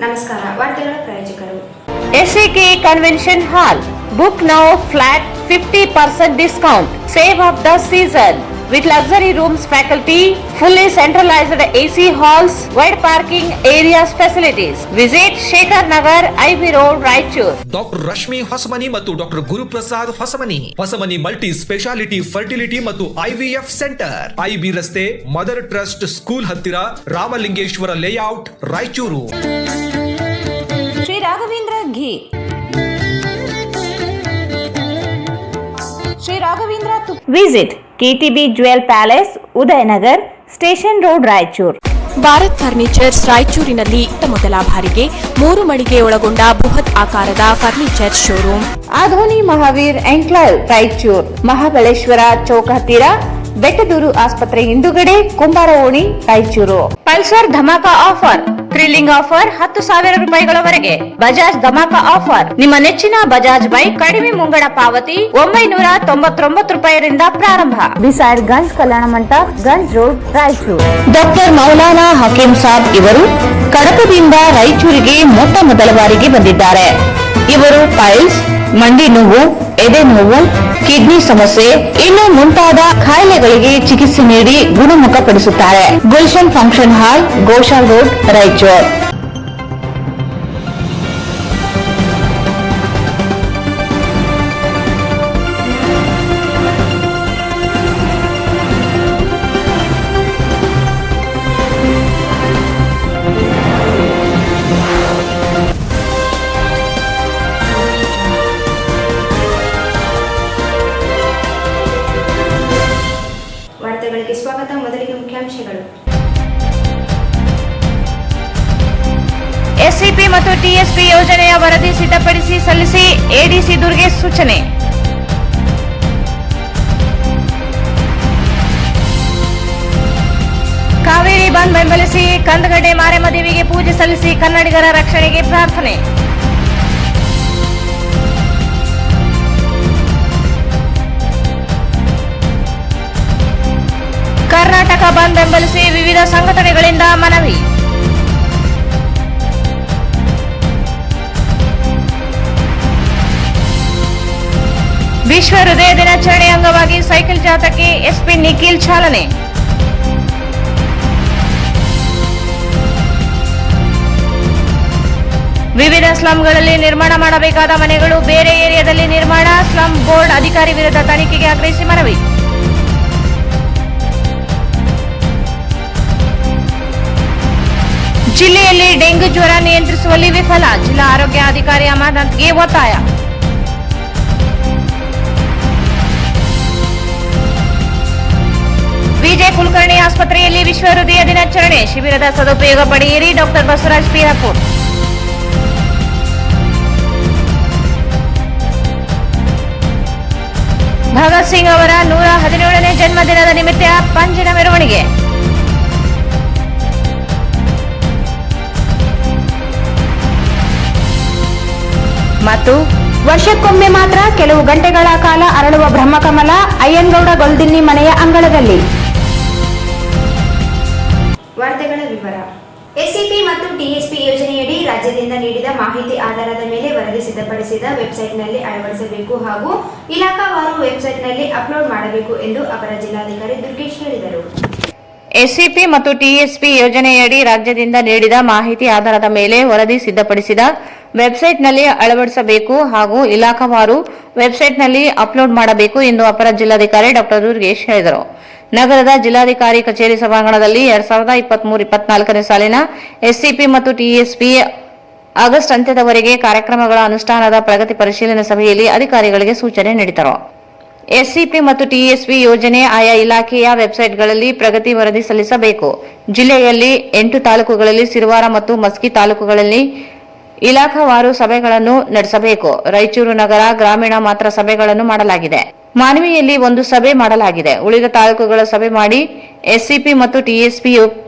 ನಮಸ್ಕಾರ. ವಾರ್ತೆಗಳ ಪ್ರಾಯೋಜಕರು SAK Convention Hall. Book now flat 50% discount. Save of the season. With luxury rooms, faculty, fully centralized AC halls, wide parking areas facilities. Visit Shekhar Nagar, IB Road, Raichur. Doctor Rashmi Hosamani ಮತ್ತು doctor Guruprasad Hosamani multi speciality fertility ಮತ್ತು IVF centre, IB ರಸ್ತೆ, mother trust school ಹತ್ತಿರ, Ramalingeshwara layout, Raichur. Shri Raghavendra ಘೀ, Shri Raghavendra visit KTB Jewel Palace, Udayanagar, Station Road, Raichur. Bharat furnitures ರಾಯಚೂರಿನಲ್ಲಿ ಮೊದಲ ಬಾರಿಗೆ 3 ಮಳಿಗೆ ಒಳಗೊಂಡ ಬೃಹತ್ ಆಕಾರದ furniture showroom. Adoni Mahaveer enclave, Raichur. Mahabaleshwara chowk ಹತ್ತಿರ, ಬೆಟ್ಟದೂರು ಆಸ್ಪತ್ರೆ ಹಿಂದುಗಡೆ, ಕುಂಬಾರ ಓಣಿ, Raichur. Pulsar dhamaka offer, thrilling offer 10,000 ರೂಪಾಯಿಗಳವರೆಗೆ. ಬಜಾಜ್ ಧಮಾಕ ಆಫರ್, ನಿಮ್ಮ ನೆಚ್ಚಿನ ಬಜಾಜ್ ಬೈಕ್ ಕಡಿಮೆ ಮುಂಗಡ ಪಾವತಿ 999 ರೂಪಾಯಿರಿಂದ ಪ್ರಾರಂಭ. Beside Ganj Kalyana Mantapa, Ganj road, Raichur. Doctor Maulana Hakeem Sab ಇವರು ಕಡಪದಿಂದ ರಾಯಚೂರಿಗೆ ಮೊದಲ ಬಾರಿಗೆ ಬಂದಿದ್ದಾರೆ. ಇವರು ಪೈಲ್ಸ್, ಮಂಡಿ ನೋವು, ಎದೆ ನೋವು, ಕಿಡ್ನಿ ಸಮಸ್ಯೆ ಇನ್ನು ಮುಂತಾದ ಕಾಯಿಲೆಗಳಿಗೆ ಚಿಕಿತ್ಸೆ ನೀಡಿ ಗುಣಮುಖಪಡಿಸುತ್ತಾರೆ. Gulshan function hall, Goshal road, Raichur. ವಾರ್ತೆಗಳಿಗೆ ಸ್ವಾಗತ. ಮೊದಲಿಗೆ ಮುಖ್ಯಾಂಶಗಳು. SCP ಮತ್ತು TSP ಯೋಜನೆಯ ವರದಿ ಸಿದ್ಧಪಡಿಸಿ ಸಲ್ಲಿಸಿ ADC ದುರ್ಗೇಶ್ ಸೂಚನೆ. ಕಾವೇರಿ ಬಂದ್ ಬೆಂಬಲಿಸಿ ಕಂದಗಡ್ಡೆ ಮಾರೆಮ್ಮ ದೇವಿಗೆ ಪೂಜೆ ಸಲ್ಲಿಸಿ ಕನ್ನಡಿಗರ ರಕ್ಷಣೆಗೆ ಪ್ರಾರ್ಥನೆ. ಕರ್ನಾಟಕ ಬಂದ್ ಬೆಂಬಲಿಸಿ ವಿವಿಧ ಸಂಘಟನೆಗಳಿಂದ ಮನವಿ. ವಿಶ್ವ ಹೃದಯ ದಿನಾಚರಣೆ ಅಂಗವಾಗಿ ಸೈಕಲ್ ಜಾಥಾಕ್ಕೆ SP ನಿಖಿಲ್ ಚಾಲನೆ. ವಿವಿಧ ಸ್ಲಂಗಳಲ್ಲಿ ನಿರ್ಮಾಣ ಮಾಡಬೇಕಾದ ಮನೆಗಳು ಬೇರೆ ಏರಿಯಾದಲ್ಲಿ ನಿರ್ಮಾಣ, ಸ್ಲಂ ಬೋರ್ಡ್ ಅಧಿಕಾರಿ ವಿರುದ್ಧ ತನಿಖೆಗೆ ಆಗ್ರಹಿಸಿ ಮನವಿ. ಜಿಲ್ಲೆಯಲ್ಲಿ ಡೆಂಗು ಜ್ವರ ನಿಯಂತ್ರಿಸುವಲ್ಲಿ ವಿಫಲ, ಜಿಲ್ಲಾ ಆರೋಗ್ಯ ಅಧಿಕಾರಿ ಅಮರನಾಥ್ಗೆ ಒತ್ತಾಯ. ವಿಜಯ ಕುಲಕರ್ಣಿ ಆಸ್ಪತ್ರೆಯಲ್ಲಿ ವಿಶ್ವ ಹೃದಯ ದಿನಾಚರಣೆ ಶಿಬಿರದ ಸದುಪಯೋಗ ಪಡೆಯಿರಿ, ಡಾಕ್ಟರ್ ಬಸವರಾಜ್ ಪಿರಾಪುರ್. ಭಗತ್ ಸಿಂಗ್ ಅವರ 117ನೇ ಜನ್ಮದಿನದ ನಿಮಿತ್ತ ಪಂಜಿನ ಮೆರವಣಿಗೆ. ಮತ್ತು ವರ್ಷಕ್ಕೊಮ್ಮೆ ಮಾತ್ರ ಕೆಲವು ಗಂಟೆಗಳ ಕಾಲ ಅರಳುವ ಬ್ರಹ್ಮಕಮಲ ಅಯ್ಯನಗೌಡ ಗೊಲ್ದಿನ್ನಿ ಮನೆಯ ಅಂಗಳದಲ್ಲಿ. ವಾರ್ತೆಗಳ ವಿವರ. SCP ಮತ್ತು TSP ಯೋಜನೆಯಡಿ ರಾಜ್ಯದಿಂದ ನೀಡಿದ ಮಾಹಿತಿ ಆಧಾರದ ಮೇಲೆ ವರದಿ ಸಿದ್ಧಪಡಿಸಿದ ವೆಬ್ಸೈಟ್ನಲ್ಲಿ ಅಳವಡಿಸಬೇಕು ಹಾಗೂ ಇಲಾಖಾವಾರು ವೆಬ್ಸೈಟ್ನಲ್ಲಿ ಅಪ್ಲೋಡ್ ಮಾಡಬೇಕು ಎಂದು ಅಪರ ಜಿಲ್ಲಾಧಿಕಾರಿ ದುರ್ಗೇಶ್ ಹೇಳಿದರು. SCP ಮತ್ತು TSP ಯೋಜನೆಯಡಿ ರಾಜ್ಯದಿಂದ ನೀಡಿದ ಮಾಹಿತಿ ಆಧಾರದ ಮೇಲೆ ವರದಿ ಸಿದ್ಧಪಡಿಸಿದ ವೆಬ್ಸೈಟ್ನಲ್ಲಿ ಅಳವಡಿಸಬೇಕು ಹಾಗೂ ಇಲಾಖಾವಾರು ವೆಬ್ಸೈಟ್ನಲ್ಲಿ ಅಪ್ಲೋಡ್ ಮಾಡಬೇಕು ಎಂದು ಅಪರ ಜಿಲ್ಲಾಧಿಕಾರಿ ಡಾಕ್ಟರ್ ದುರ್ಗೇಶ್ ಹೇಳಿದರು. ನಗರದ ಜಿಲ್ಲಾಧಿಕಾರಿ ಕಚೇರಿ ಸಭಾಂಗಣದಲ್ಲಿ 2023-24ನೇ ಸಾಲಿನ SCP ಮತ್ತು TSP ಆಗಸ್ಟ್ ಅಂತ್ಯದವರೆಗೆ ಕಾರ್ಯಕ್ರಮಗಳ ಅನುಷ್ಠಾನದ ಪ್ರಗತಿ ಪರಿಶೀಲನೆ ಸಭೆಯಲ್ಲಿ ಅಧಿಕಾರಿಗಳಿಗೆ ಸೂಚನೆ ನೀಡಿದರು. SCP ಮತ್ತು TSP ಯೋಜನೆ ಆಯಾ ಇಲಾಖೆಯ ವೆಬ್ಸೈಟ್ಗಳಲ್ಲಿ ಪ್ರಗತಿ ವರದಿ ಸಲ್ಲಿಸಬೇಕು. ಜಿಲ್ಲೆಯಲ್ಲಿ 8 ತಾಲೂಕುಗಳಲ್ಲಿ ಸಿರುವಾರ ಮತ್ತು ಮಸ್ಕಿ ತಾಲೂಕುಗಳಲ್ಲಿ ಇಲಾಖಾವಾರು ಸಭೆಗಳನ್ನು ನಡೆಸಬೇಕು. ರಾಯಚೂರು ನಗರ ಗ್ರಾಮೀಣ ಮಾತ್ರ ಸಭೆಗಳನ್ನು ಮಾಡಲಾಗಿದೆ. ಮಾನ್ವಿಯಲ್ಲಿ 1 ಸಭೆ ಮಾಡಲಾಗಿದೆ. ಉಳಿದ ತಾಲೂಕುಗಳ ಸಭೆ ಮಾಡಿ SCP ಮತ್ತು TSP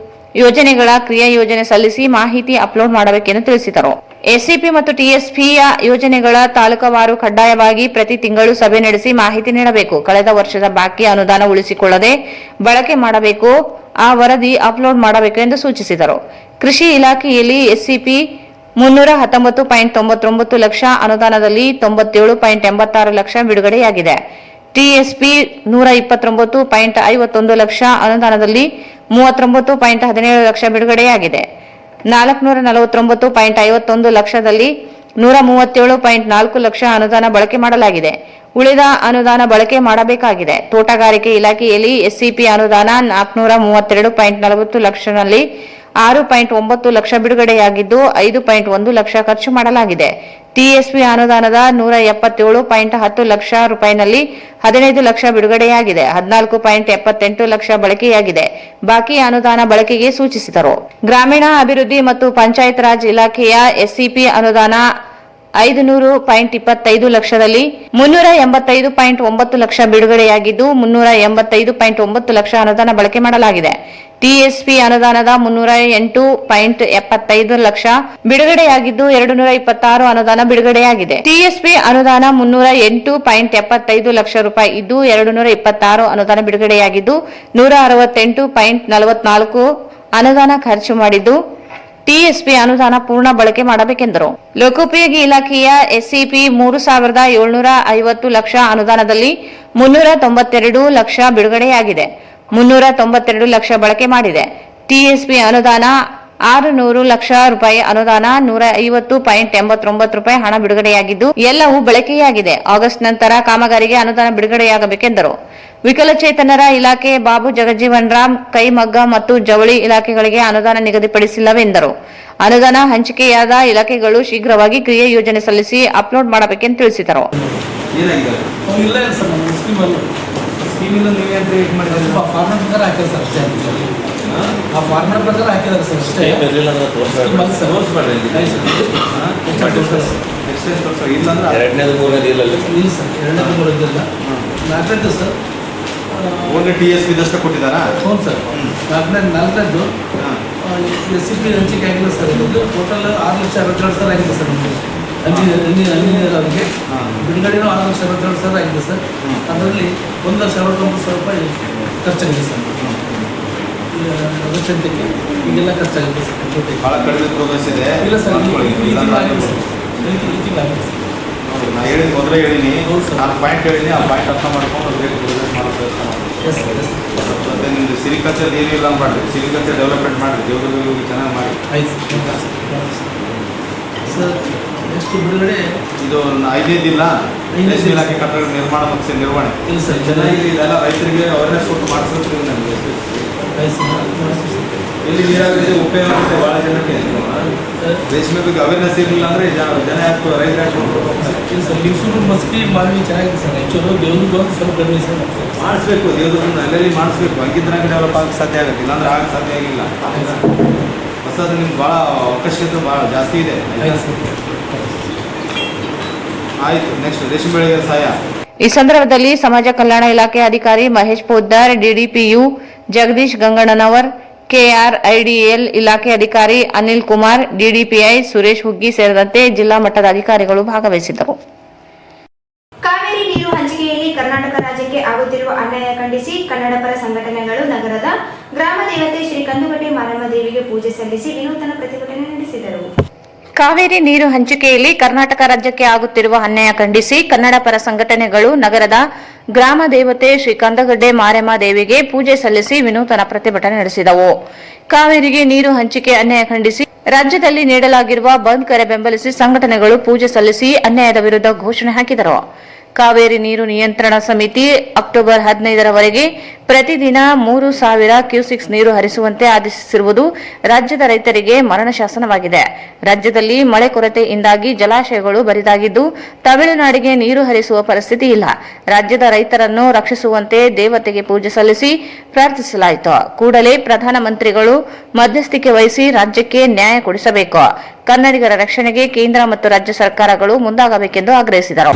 ಯೋಜನೆಗಳ ಕ್ರಿಯಾ ಯೋಜನೆ ಸಲ್ಲಿಸಿ ಮಾಹಿತಿ ಅಪ್ಲೋಡ್ ಮಾಡಬೇಕೆಂದು ತಿಳಿಸಿದರು. SCP ಮತ್ತು TSPಯ ಯೋಜನೆಗಳ ತಾಲೂಕವಾರು ಕಡ್ಡಾಯವಾಗಿ ಪ್ರತಿ ತಿಂಗಳು ಸಭೆ ನಡೆಸಿ ಮಾಹಿತಿ ನೀಡಬೇಕು. ಕಳೆದ ವರ್ಷದ ಬಾಕಿ ಅನುದಾನ ಉಳಿಸಿಕೊಳ್ಳದೆ ಬಳಕೆ ಮಾಡಬೇಕು. ಆ ವರದಿ ಅಪ್ಲೋಡ್ ಮಾಡಬೇಕು ಎಂದು ಸೂಚಿಸಿದರು. ಕೃಷಿ ಇಲಾಖೆಯಲ್ಲಿ SCP 319.99 ಲಕ್ಷ ಅನುದಾನದಲ್ಲಿ 97.86 ಲಕ್ಷ ಬಿಡುಗಡೆಯಾಗಿದೆ. ಟಿಎಸ್ಪಿ 129.51 ಲಕ್ಷ ಅನುದಾನದಲ್ಲಿ 39.17 ಲಕ್ಷ ಬಿಡುಗಡೆಯಾಗಿದೆ. 449.51 ಲಕ್ಷದಲ್ಲಿ 137.4 ಲಕ್ಷ ಅನುದಾನ ಬಳಕೆ ಮಾಡಲಾಗಿದೆ. ಉಳಿದ ಅನುದಾನ ಬಳಕೆ ಮಾಡಬೇಕಾಗಿದೆ. ತೋಟಗಾರಿಕೆ ಇಲಾಖೆಯಲ್ಲಿ ಎಸ್ಸಿಪಿ ಅನುದಾನ 432.40 ಲಕ್ಷದಲ್ಲಿ 6.9 ಲಕ್ಷ ಬಿಡುಗಡೆಯಾಗಿದ್ದು 5.1 ಲಕ್ಷ ಖರ್ಚು ಮಾಡಲಾಗಿದೆ. ಟಿಎಸ್ಪಿ ಅನುದಾನದ 177.10 ಲಕ್ಷ ರೂಪಾಯಿನಲ್ಲಿ 15 ಲಕ್ಷ ಬಿಡುಗಡೆಯಾಗಿದೆ. 14.78 ಲಕ್ಷ ಬಳಕೆಯಾಗಿದೆ. ಬಾಕಿ ಅನುದಾನ ಬಳಕೆಗೆ ಸೂಚಿಸಿದರು. ಗ್ರಾಮೀಣ ಅಭಿವೃದ್ಧಿ ಮತ್ತು ಪಂಚಾಯತ್ ರಾಜ್ ಇಲಾಖೆಯ ಎಸ್ಸಿಪಿ ಅನುದಾನ 500.25 ಲಕ್ಷದಲ್ಲಿ 385.9 ಲಕ್ಷ ಬಿಡುಗಡೆಯಾಗಿದ್ದು 385.9 ಲಕ್ಷ ಅನುದಾನ ಬಳಕೆ ಮಾಡಲಾಗಿದೆ. ಟಿಎಸ್ಪಿ ಅನುದಾನದ 308.75 ಲಕ್ಷ ಬಿಡುಗಡೆಯಾಗಿದ್ದು 226 ಅನುದಾನ ಬಿಡುಗಡೆಯಾಗಿದೆ. ಟಿಎಸ್ಪಿ ಅನುದಾನ 308.75 ಲಕ್ಷ ರೂಪಾಯಿ ಇದ್ದು 226 ಅನುದಾನ ಬಿಡುಗಡೆಯಾಗಿದ್ದು 168.44 ಅನುದಾನ ಖರ್ಚು ಮಾಡಿದ್ದು ಟಿಎಸ್ಪಿ ಅನುದಾನ ಪೂರ್ಣ ಬಳಕೆ ಮಾಡಬೇಕೆಂದರು. ಲೋಕೋಪಯೋಗಿ ಇಲಾಖೆಯ ಎಸ್ಸಿಪಿ 3,750 ಲಕ್ಷ ಅನುದಾನದಲ್ಲಿ 392 ಲಕ್ಷ ಬಿಡುಗಡೆಯಾಗಿದೆ. 392 ಲಕ್ಷ ಬಳಕೆ ಮಾಡಿದೆ. ಟಿಎಸ್ಪಿ ಅನುದಾನ 600 ಲಕ್ಷ ರೂಪಾಯಿ ಅನುದಾನ 150.89 ರೂಪಾಯಿ ಹಣ ಬಿಡುಗಡೆಯಾಗಿದ್ದು ಎಲ್ಲವೂ ಬಳಕೆಯಾಗಿದೆ. ಆಗಸ್ಟ್ ನಂತರ ಕಾಮಗಾರಿಗೆ ಅನುದಾನ ಬಿಡುಗಡೆಯಾಗಬೇಕೆಂದರು. ವಿಕಲಚೇತನರ ಇಲಾಖೆ ಬಾಬು ಜಗಜೀವನ್ ರಾಮ್ ಕೈಮಗ್ಗ ಮತ್ತು ಜವಳಿ ಇಲಾಖೆಗಳಿಗೆ ಅನುದಾನ ನಿಗದಿಪಡಿಸಿಲ್ಲವೆಂದರು. ಅನುದಾನ ಹಂಚಿಕೆಯಾದ ಇಲಾಖೆಗಳು ಶೀಘ್ರವಾಗಿ ಕ್ರಿಯೆ ಯೋಜನೆ ಸಲ್ಲಿಸಿ ಅಪ್ಲೋಡ್ ಮಾಡಬೇಕೆಂದು ತಿಳಿಸಿದರು. ಓನ್ಲಿ ಟಿಎಸ್ಪಿ ದಷ್ಟು ಕೊಟ್ಟಿದ್ದಾರಾ? ಹೌದು ಸರ್. ನಾಲ್ಕನೇದು ಎಸ್ಸಿಪಿ ಹಂಚಿಕೆ ಆಗಿಲ್ಲ ಸರ್. ಇದು ಟೋಟಲ್ 6,62,000 ಆಗಿದೆ ಸರ್. ಅವರಿಗೆ ಬಿಡುಗಡೆನೂ 6,62,000 ಆಗಿದೆ ಸರ್. ಅದರಲ್ಲಿ 1,69,000 ರೂಪಾಯಿ ಖರ್ಚಾಗಿದೆ ಸರ್. ಅದಕ್ಕೆ ಈಗೆಲ್ಲ ಖರ್ಚಾಗಿದೆ ಸರ್. ಭಾಳ ಕಡಿಮೆ ಪ್ರೋಗ್ರೆಸ್ ಇದೆ. ಇಲ್ಲ ಸರ್, ಆಗಿದೆ ಸರ್. ನಾನು ಹೇಳಿದ ಮೊದಲೇ ಹೇಳಿನಿ, 4 ಪಾಯಿಂಟ್ ಹೇಳಿನಿ. ಆ ಪಾಯಿಂಟ್ ಅರ್ಥ ಮಾಡ್ಕೊಂಡು ಬೇಕು ಪ್ರೋಗ್ರೆಸ್ ಮಾಡೋ ಪ್ರಯತ್ನ ಮಾಡಿ. ಮತ್ತು ನಿಮ್ಮದು ಸಿರಿಕಲ್ಚರ್ ಏನೂ ಇಲ್ಲ ಮಾಡಿರಿ. ಸಿರಿಕಲ್ಚರ್ ಡೆವಲಪ್ಮೆಂಟ್ ಮಾಡಿರಿ. ದೇವರಿಗೆ ಚೆನ್ನಾಗಿ ಮಾಡಿ. ಆಯ್ತು ಸರ್. ಎಷ್ಟು ಬಿಡುಗಡೆ ಇದು 5ನೇದು ಇಲ್ಲ. ಇಲಾಖೆ ಕಟ್ಟಡ ನಿರ್ಮಾಣ ಮತ್ತು ನಿರ್ವಹಣೆ ಇಲ್ಲ ಸರ್. ಚೆನ್ನಾಗಿ ಇದೆಲ್ಲ ರೈತರಿಗೆ ಅವೇರ್ನೆಸ್ ಕೊಟ್ಟು ಮಾಡಿಸ್ಬೇಕು. ನನಗೆ ಇಲ್ಲಿ ನೀರಾವರಿ ಉಪಯೋಗ ಆಗುತ್ತೆ ಭಾಳ ಜನಕ್ಕೆ. ರೇಷ್ಮೆ ಬಗ್ಗೆ ಅವೇರ್ನೆಸ್ ಇರಲಿಲ್ಲ ಅಂದರೆ ಜನ ಯಾಕೆ ರೈತರು ಇಲ್ಲ ಸರ್. ಲಿಂಗಸೂರು ಮಸ್ಕಿ ಮಾನವಿ ಚೆನ್ನಾಗಿದೆ ಸರ್. ಆ್ಯಕ್ಚುಲಿ ದೇವ್ರಿಗೆ ಒಂದು ಸ್ವಲ್ಪ ಕಡಿಮೆ ಸರ್ ಮಾಡಿಸ್ಬೇಕು. ದೇವ್ರನ್ನ ಎಲ್ಲೆಲ್ಲಿ ಮಾಡಿಸ್ಬೇಕು. ಹಂಗಿದ್ರಾಗ ಡೆವಲಪ್ ಆಗಕ್ಕೆ ಸಾಧ್ಯ ಆಗುತ್ತೆ. ಇಲ್ಲಾಂದ್ರೆ ಆಗಕ್ಕೆ ಸಾಧ್ಯ ಆಗಿಲ್ಲ. ಹೊಸದು ನಿಮ್ಗೆ ಭಾಳ ಅವಕಾಶತೆ ಭಾಳ ಜಾಸ್ತಿ ಇದೆ. ಆಯಿತು. ನೆಕ್ಸ್ಟ್ ರೇಷ್ಮೆ ಬೆಳೆಗೆ ಸಹಾಯ. ಈ ಸಂದರ್ಭದಲ್ಲಿ ಸಮಾಜ ಕಲ್ಯಾಣ ಇಲಾಖೆ ಅಧಿಕಾರಿ ಮಹೇಶ್ ಪೋದ್ದಾರ್, ಡಿಡಿಪಿಯು ಜಗದೀಶ್ ಗಂಗಣ್ಣನವರ್, ಕೆಆರ್ಐಡಿಎಲ್ ಇಲಾಖೆ ಅಧಿಕಾರಿ ಅನಿಲ್ ಕುಮಾರ್, ಡಿಡಿಪಿಐ ಸುರೇಶ್ ಹುಗ್ಗಿ ಸೇರಿದಂತೆ ಜಿಲ್ಲಾ ಮಟ್ಟದ ಅಧಿಕಾರಿಗಳು ಭಾಗವಹಿಸಿದ್ದರು. ಕಾವೇರಿ ನೀರು ಹಂಚಿಕೆಯಲ್ಲಿ ಕರ್ನಾಟಕ ರಾಜ್ಯಕ್ಕೆ ಆಗುತ್ತಿರುವ ಅನ್ಯಾಯ ಖಂಡಿಸಿ ಕನ್ನಡಪರ ಸಂಘಟನೆಗಳು ನಗರದ ಗ್ರಾಮ ದೇವತೆ ಶ್ರೀ ಕಂದುಗಟ್ಟೆ ಮಾರಮ್ಮ ದೇವಿಗೆ ಪೂಜೆ ಸಲ್ಲಿಸಿ ವಿನೂತನ ಪ್ರತಿಭಟನೆ ನಡೆಸಿದರು. ಕಾವೇರಿ ನೀರು ಹಂಚಿಕೆಯಲ್ಲಿ ಕರ್ನಾಟಕ ರಾಜ್ಯಕ್ಕೆ ಆಗುತ್ತಿರುವ ಅನ್ಯಾಯ ಖಂಡಿಸಿ ಕನ್ನಡ ಪರ ಸಂಘಟನೆಗಳು ನಗರದ ಗ್ರಾಮ ದೇವತೆ ಶ್ರೀ ಕಂದಗಡ್ಡೆ ಮಾರಮ್ಮ ದೇವಿಗೆ ಪೂಜೆ ಸಲ್ಲಿಸಿ ವಿನೂತನ ಪ್ರತಿಭಟನೆ ನಡೆಸಿದವು. ಕಾವೇರಿಗೆ ನೀರು ಹಂಚಿಕೆ ಅನ್ಯಾಯ ಖಂಡಿಸಿ ರಾಜ್ಯದಲ್ಲಿ ನೀಡಲಾಗಿರುವ ಬಂದ್ ಕರೆ ಬೆಂಬಲಿಸಿ ಸಂಘಟನೆಗಳು ಪೂಜೆ ಸಲ್ಲಿಸಿ ಅನ್ಯಾಯದ ವಿರುದ್ಧ ಘೋಷಣೆ ಹಾಕಿದರು. ಕಾವೇರಿ ನೀರು ನಿಯಂತ್ರಣ ಸಮಿತಿ ಅಕ್ಟೋಬರ್ 15ರವರೆಗೆ ಪ್ರತಿದಿನ 3,000 ಕ್ಯೂಸೆಕ್ಸ್ ನೀರು ಹರಿಸುವಂತೆ ಆದೇಶಿಸಿರುವುದು ರಾಜ್ಯದ ರೈತರಿಗೆ ಮರಣ ಶಾಸನವಾಗಿದೆ. ರಾಜ್ಯದಲ್ಲಿ ಮಳೆ ಕೊರತೆಯಿಂದಾಗಿ ಜಲಾಶಯಗಳು ಬರಿದಾಗಿದ್ದು ತಮಿಳುನಾಡಿಗೆ ನೀರು ಹರಿಸುವ ಪರಿಸ್ಥಿತಿ ಇಲ್ಲ. ರಾಜ್ಯದ ರೈತರನ್ನು ರಕ್ಷಿಸುವಂತೆ ದೇವತೆಗೆ ಪೂಜೆ ಸಲ್ಲಿಸಿ ಪ್ರಾರ್ಥಿಸಲಾಯಿತು. ಕೂಡಲೇ ಪ್ರಧಾನಮಂತ್ರಿಗಳು ಮಧ್ಯಸ್ಥಿಕೆ ವಹಿಸಿ ರಾಜ್ಯಕ್ಕೆ ನ್ಯಾಯ ಕೊಡಿಸಬೇಕು. ಕನ್ನಡಿಗರ ರಕ್ಷಣೆಗೆ ಕೇಂದ್ರ ಮತ್ತು ರಾಜ್ಯ ಸರ್ಕಾರಗಳು ಮುಂದಾಗಬೇಕೆಂದು ಆಗ್ರಹಿಸಿದರು.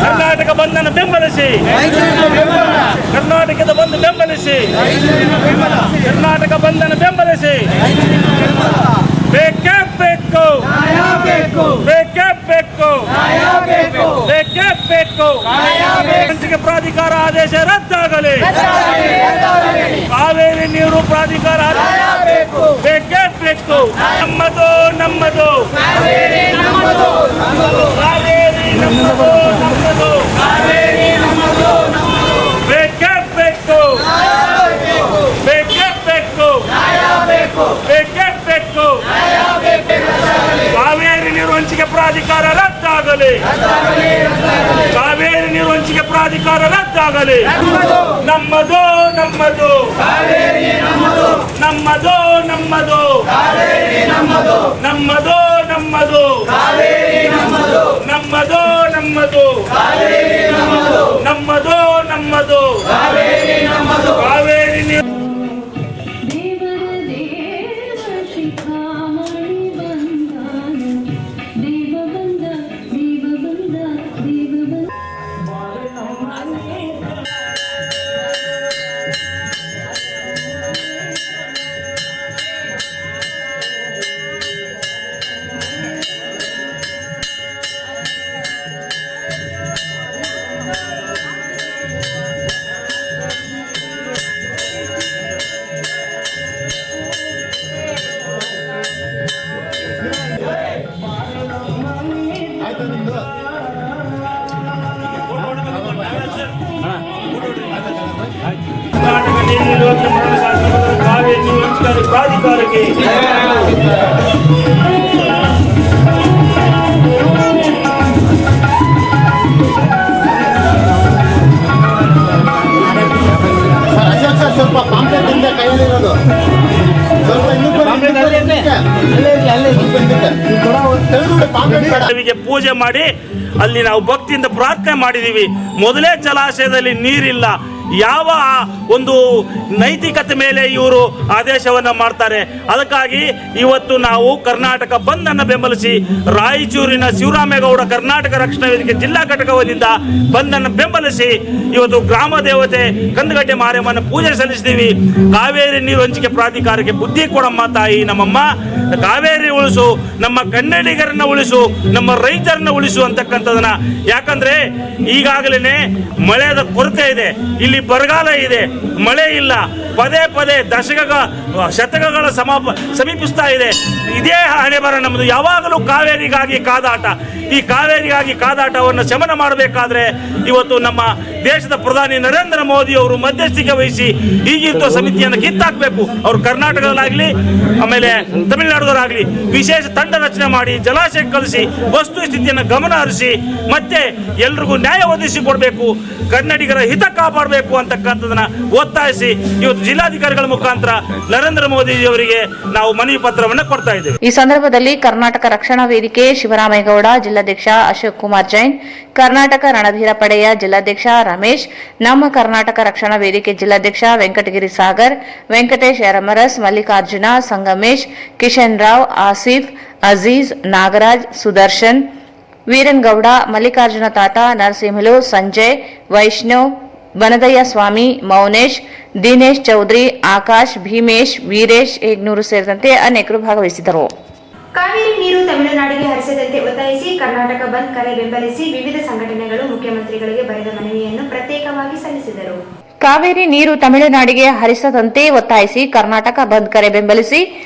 ಕರ್ನಾಟಕ ಬಂಧನ ಬೆಂಬಲಿಸಿ, ಕರ್ನಾಟಕದ ಬಂದ್ ಬೆಂಬಲಿಸಿ, ಕರ್ನಾಟಕ ಬಂಧನ ಬೆಂಬಲಿಸಿ. ಬೇಕೇ ಬೇಕು, ಬೇಕೇ ಬೇಕು, ಬೇಕೇ ಬೇಕು. ಹಂಚಿಕೆ ಪ್ರಾಧಿಕಾರ ಆದೇಶ ರದ್ದಾಗಲಿ. ಕಾವೇರಿ ನೀರು ಪ್ರಾಧಿಕಾರ ಬೇಕೇ ಬೇಕು. ನಮ್ಮದು ನಮ್ಮದು. ಬೇಕೇ ಬೇಕು, ಬೇಕೇ ಬೇಕು, ಬೇಕೇ ಬೇಕು. ಕಾವೇರಿ ನೀರು ಹಂಚಿಕೆ ಪ್ರಾಧಿಕಾರ ರದ್ದಾಗಲಿ, ಕಾವೇರಿ ನೀರು ಹಂಚಿಕೆ ಪ್ರಾಧಿಕಾರ ರದ್ದಾಗಲಿ. ನಮ್ಮದು ನಮ್ಮದು ನಮ್ಮದು ನಮ್ಮದು ನಮ್ಮದು ನಮ್ಮದು ನಮ್ಮದು ನಮ್ಮದು ನಮ್ಮದು ನಮ್ಮದು ಕಾವೇರಿ ನೀರು. ಕರ್ನಾಟಕ ನೀರು ನಿರ್ವಹಣೆ ಮಂಡಳಿ ಶಾಸನಬದ್ಧ ಕಾವೇರಿ ನೀರು ಹಂಚಿಕೆ ಪ್ರಾಧಿಕಾರಕ್ಕೆ ಸ್ವಲ್ಪ ಪಾಂಪ್ಲೆಟ್ ಇಂದ ಕೈಯಲ್ಲಿರೋದು ಸ್ವಲ್ಪ ದೇವಿಗೆ ಪೂಜೆ ಮಾಡಿ ಅಲ್ಲಿ ನಾವು ಭಕ್ತಿಯಿಂದ ಪ್ರಾರ್ಥನೆ ಮಾಡಿದೀವಿ. ಮೊದಲೇ ಜಲಾಶಯದಲ್ಲಿ ನೀರಿಲ್ಲ. ಯಾವ ಒಂದು ನೈತಿಕತೆ ಮೇಲೆ ಇವರು ಆದೇಶವನ್ನು ಮಾಡ್ತಾರೆ? ಅದಕ್ಕಾಗಿ ಇವತ್ತು ನಾವು ಕರ್ನಾಟಕ ಬಂದ್ ಅನ್ನು ಬೆಂಬಲಿಸಿ ರಾಯಚೂರಿನ ಶಿವರಾಮೇಗೌಡ ಕರ್ನಾಟಕ ರಕ್ಷಣಾ ವೇದಿಕೆ ಜಿಲ್ಲಾ ಘಟಕ ವತಿಯಿಂದ ಬಂದ್ ಅನ್ನು ಬೆಂಬಲಿಸಿ ಇವತ್ತು ಗ್ರಾಮ ದೇವತೆ ಕಂದಗಡ್ಡೆ ಮಾರಿಯಮ್ಮನ ಪೂಜೆ ಸಲ್ಲಿಸಿದ್ದೀವಿ. ಕಾವೇರಿ ನೀರು ಹಂಚಿಕೆ ಪ್ರಾಧಿಕಾರಕ್ಕೆ ಬುದ್ಧಿ ಕೊಡಮ್ಮ ತಾಯಿ, ನಮ್ಮಮ್ಮ ಕಾವೇರಿ ಉಳಿಸು, ನಮ್ಮ ಕನ್ನಡಿಗರನ್ನ ಉಳಿಸು, ನಮ್ಮ ರೈತರನ್ನ ಉಳಿಸು ಅಂತಕ್ಕಂಥದನ್ನ. ಯಾಕಂದ್ರೆ ಈಗಾಗಲೇ ಮಳೆಯ ಕೊರತೆ ಇದೆ, ಇಲ್ಲಿ ಬರಗಾಲ ಇದೆ, ಮಳೆ ಇಲ್ಲ, ಪದೇ ಪದೇ ಶತಕಗಳ ಸಮೀಪಿಸ್ತಾ ಇದೆ. ಇದೇ ಹಣೆಬರ ನಮ್ಮದು. ಯಾವಾಗಲೂ ಕಾವೇರಿಗಾಗಿ ಕಾದಾಟ. ಈ ಕಾವೇರಿಗಾಗಿ ಕಾದಾಟವನ್ನು ಶಮನ ಮಾಡಬೇಕಾದ್ರೆ ಇವತ್ತು ನಮ್ಮ ದೇಶದ ಪ್ರಧಾನಿ ನರೇಂದ್ರ ಮೋದಿ ಅವರು ಮಧ್ಯಸ್ಥಿಕೆ ವಹಿಸಿ ಈಗಿರುವ ಸಮಿತಿಯನ್ನು ಕಿತ್ತಾಕಬೇಕು. ಅವರು ಕರ್ನಾಟಕದಲ್ಲಾಗಲಿ ಆಮೇಲೆ ತಮಿಳುನಾಡುದಲ್ಲಾಗಲಿ ವಿಶೇಷ ತಂಡ ರಚನೆ ಮಾಡಿ ಜಲಾಶಯ ಕಳಿಸಿ ವಸ್ತುಸ್ಥಿತಿಯನ್ನು ಗಮನ ಹರಿಸಿ ಮತ್ತೆ ಎಲ್ರಿಗೂ ನ್ಯಾಯ ಒದಗಿಸಿ ಕೊಡಬೇಕು, ಕನ್ನಡಿಗರ ಹಿತ ಕಾಪಾಡಬೇಕು ಅಂತಕ್ಕಂಥದನ್ನ ಒತ್ತಾಯಿಸಿ ಇವತ್ತು ಜಿಲ್ಲಾಧಿಕಾರಿಗಳ ಮುಖಾಂತರ ನರೇಂದ್ರ ಮೋದಿ ಅವರಿಗೆ ನಾವು ಮನವಿ ಪತ್ರವನ್ನು ಕೊಡ್ತಾ ಇದ್ದೇವೆ. ಈ ಸಂದರ್ಭದಲ್ಲಿ ಕರ್ನಾಟಕ ರಕ್ಷಣಾ ವೇದಿಕೆ ಶಿವರಾಮೇಗೌಡ ಜಿಲ್ಲಾಧ್ಯಕ್ಷ ಅಶೋಕ್ ಕುಮಾರ್ ಜೈನ್, ಕರ್ನಾಟಕ ರಣಧೀರ ಪಡೆಯ ಜಿಲ್ಲಾಧ್ಯಕ್ಷ ರಮೇಶ್, ನಮ್ಮ ಕರ್ನಾಟಕ ರಕ್ಷಣಾ ವೇದಿಕೆ ಜಿಲ್ಲಾಧ್ಯಕ್ಷ ವೆಂಕಟಗಿರಿ ಸಾಗರ್, ವೆಂಕಟೇಶ್ ಯರಮರಸ್, ಮಲ್ಲಿಕಾರ್ಜುನ, ಸಂಗಮೇಶ್, ಕಿಶನ್ ರಾವ್, ಆಸಿಫ್, ಅಜೀಜ್, ನಾಗರಾಜ್, ಸುದರ್ಶನ್, ವೀರನ್ಗೌಡ, ಮಲ್ಲಿಕಾರ್ಜುನ ತಾತ, ನರಸಿಂಹಲು, ಸಂಜಯ್, ವೈಷ್ಣವ್, ಬನದಯ್ಯ ಸ್ವಾಮಿ, ಮೌನೇಶ್, ದಿನೇಶ್ ಚೌಧರಿ, ಆಕಾಶ್, ಭೀಮೇಶ್, ವೀರೇಶ್ ಹೇಗ್ನೂರು ಸೇರಿದಂತೆ ಅನೇಕರು ಭಾಗವಹಿಸಿದರು. ಕಾವೇರಿ ನೀರು ತಮಿಳುನಾಡಿಗೆ ಹರಿಸದಂತೆ ಒತ್ತಾಯಿಸಿ ಕರ್ನಾಟಕ ಬಂದ್ ಕರೆ ಬೆಂಬಲಿಸಿ ವಿವಿಧ ಸಂಘಟನೆಗಳು ಮುಖ್ಯಮಂತ್ರಿಗಳಿಗೆ ಬರೆದ ಮನವಿಯನ್ನು ಪ್ರತ್ಯೇಕವಾಗಿ ಸಲ್ಲಿಸಿದರು. ಕಾವೇರಿ ನೀರು ತಮಿಳುನಾಡಿಗೆ ಹರಿಸದಂತೆ ಒತ್ತಾಯಿಸಿ ಕರ್ನಾಟಕ ಬಂದ್ ಕರೆ ಬೆಂಬಲಿಸಿ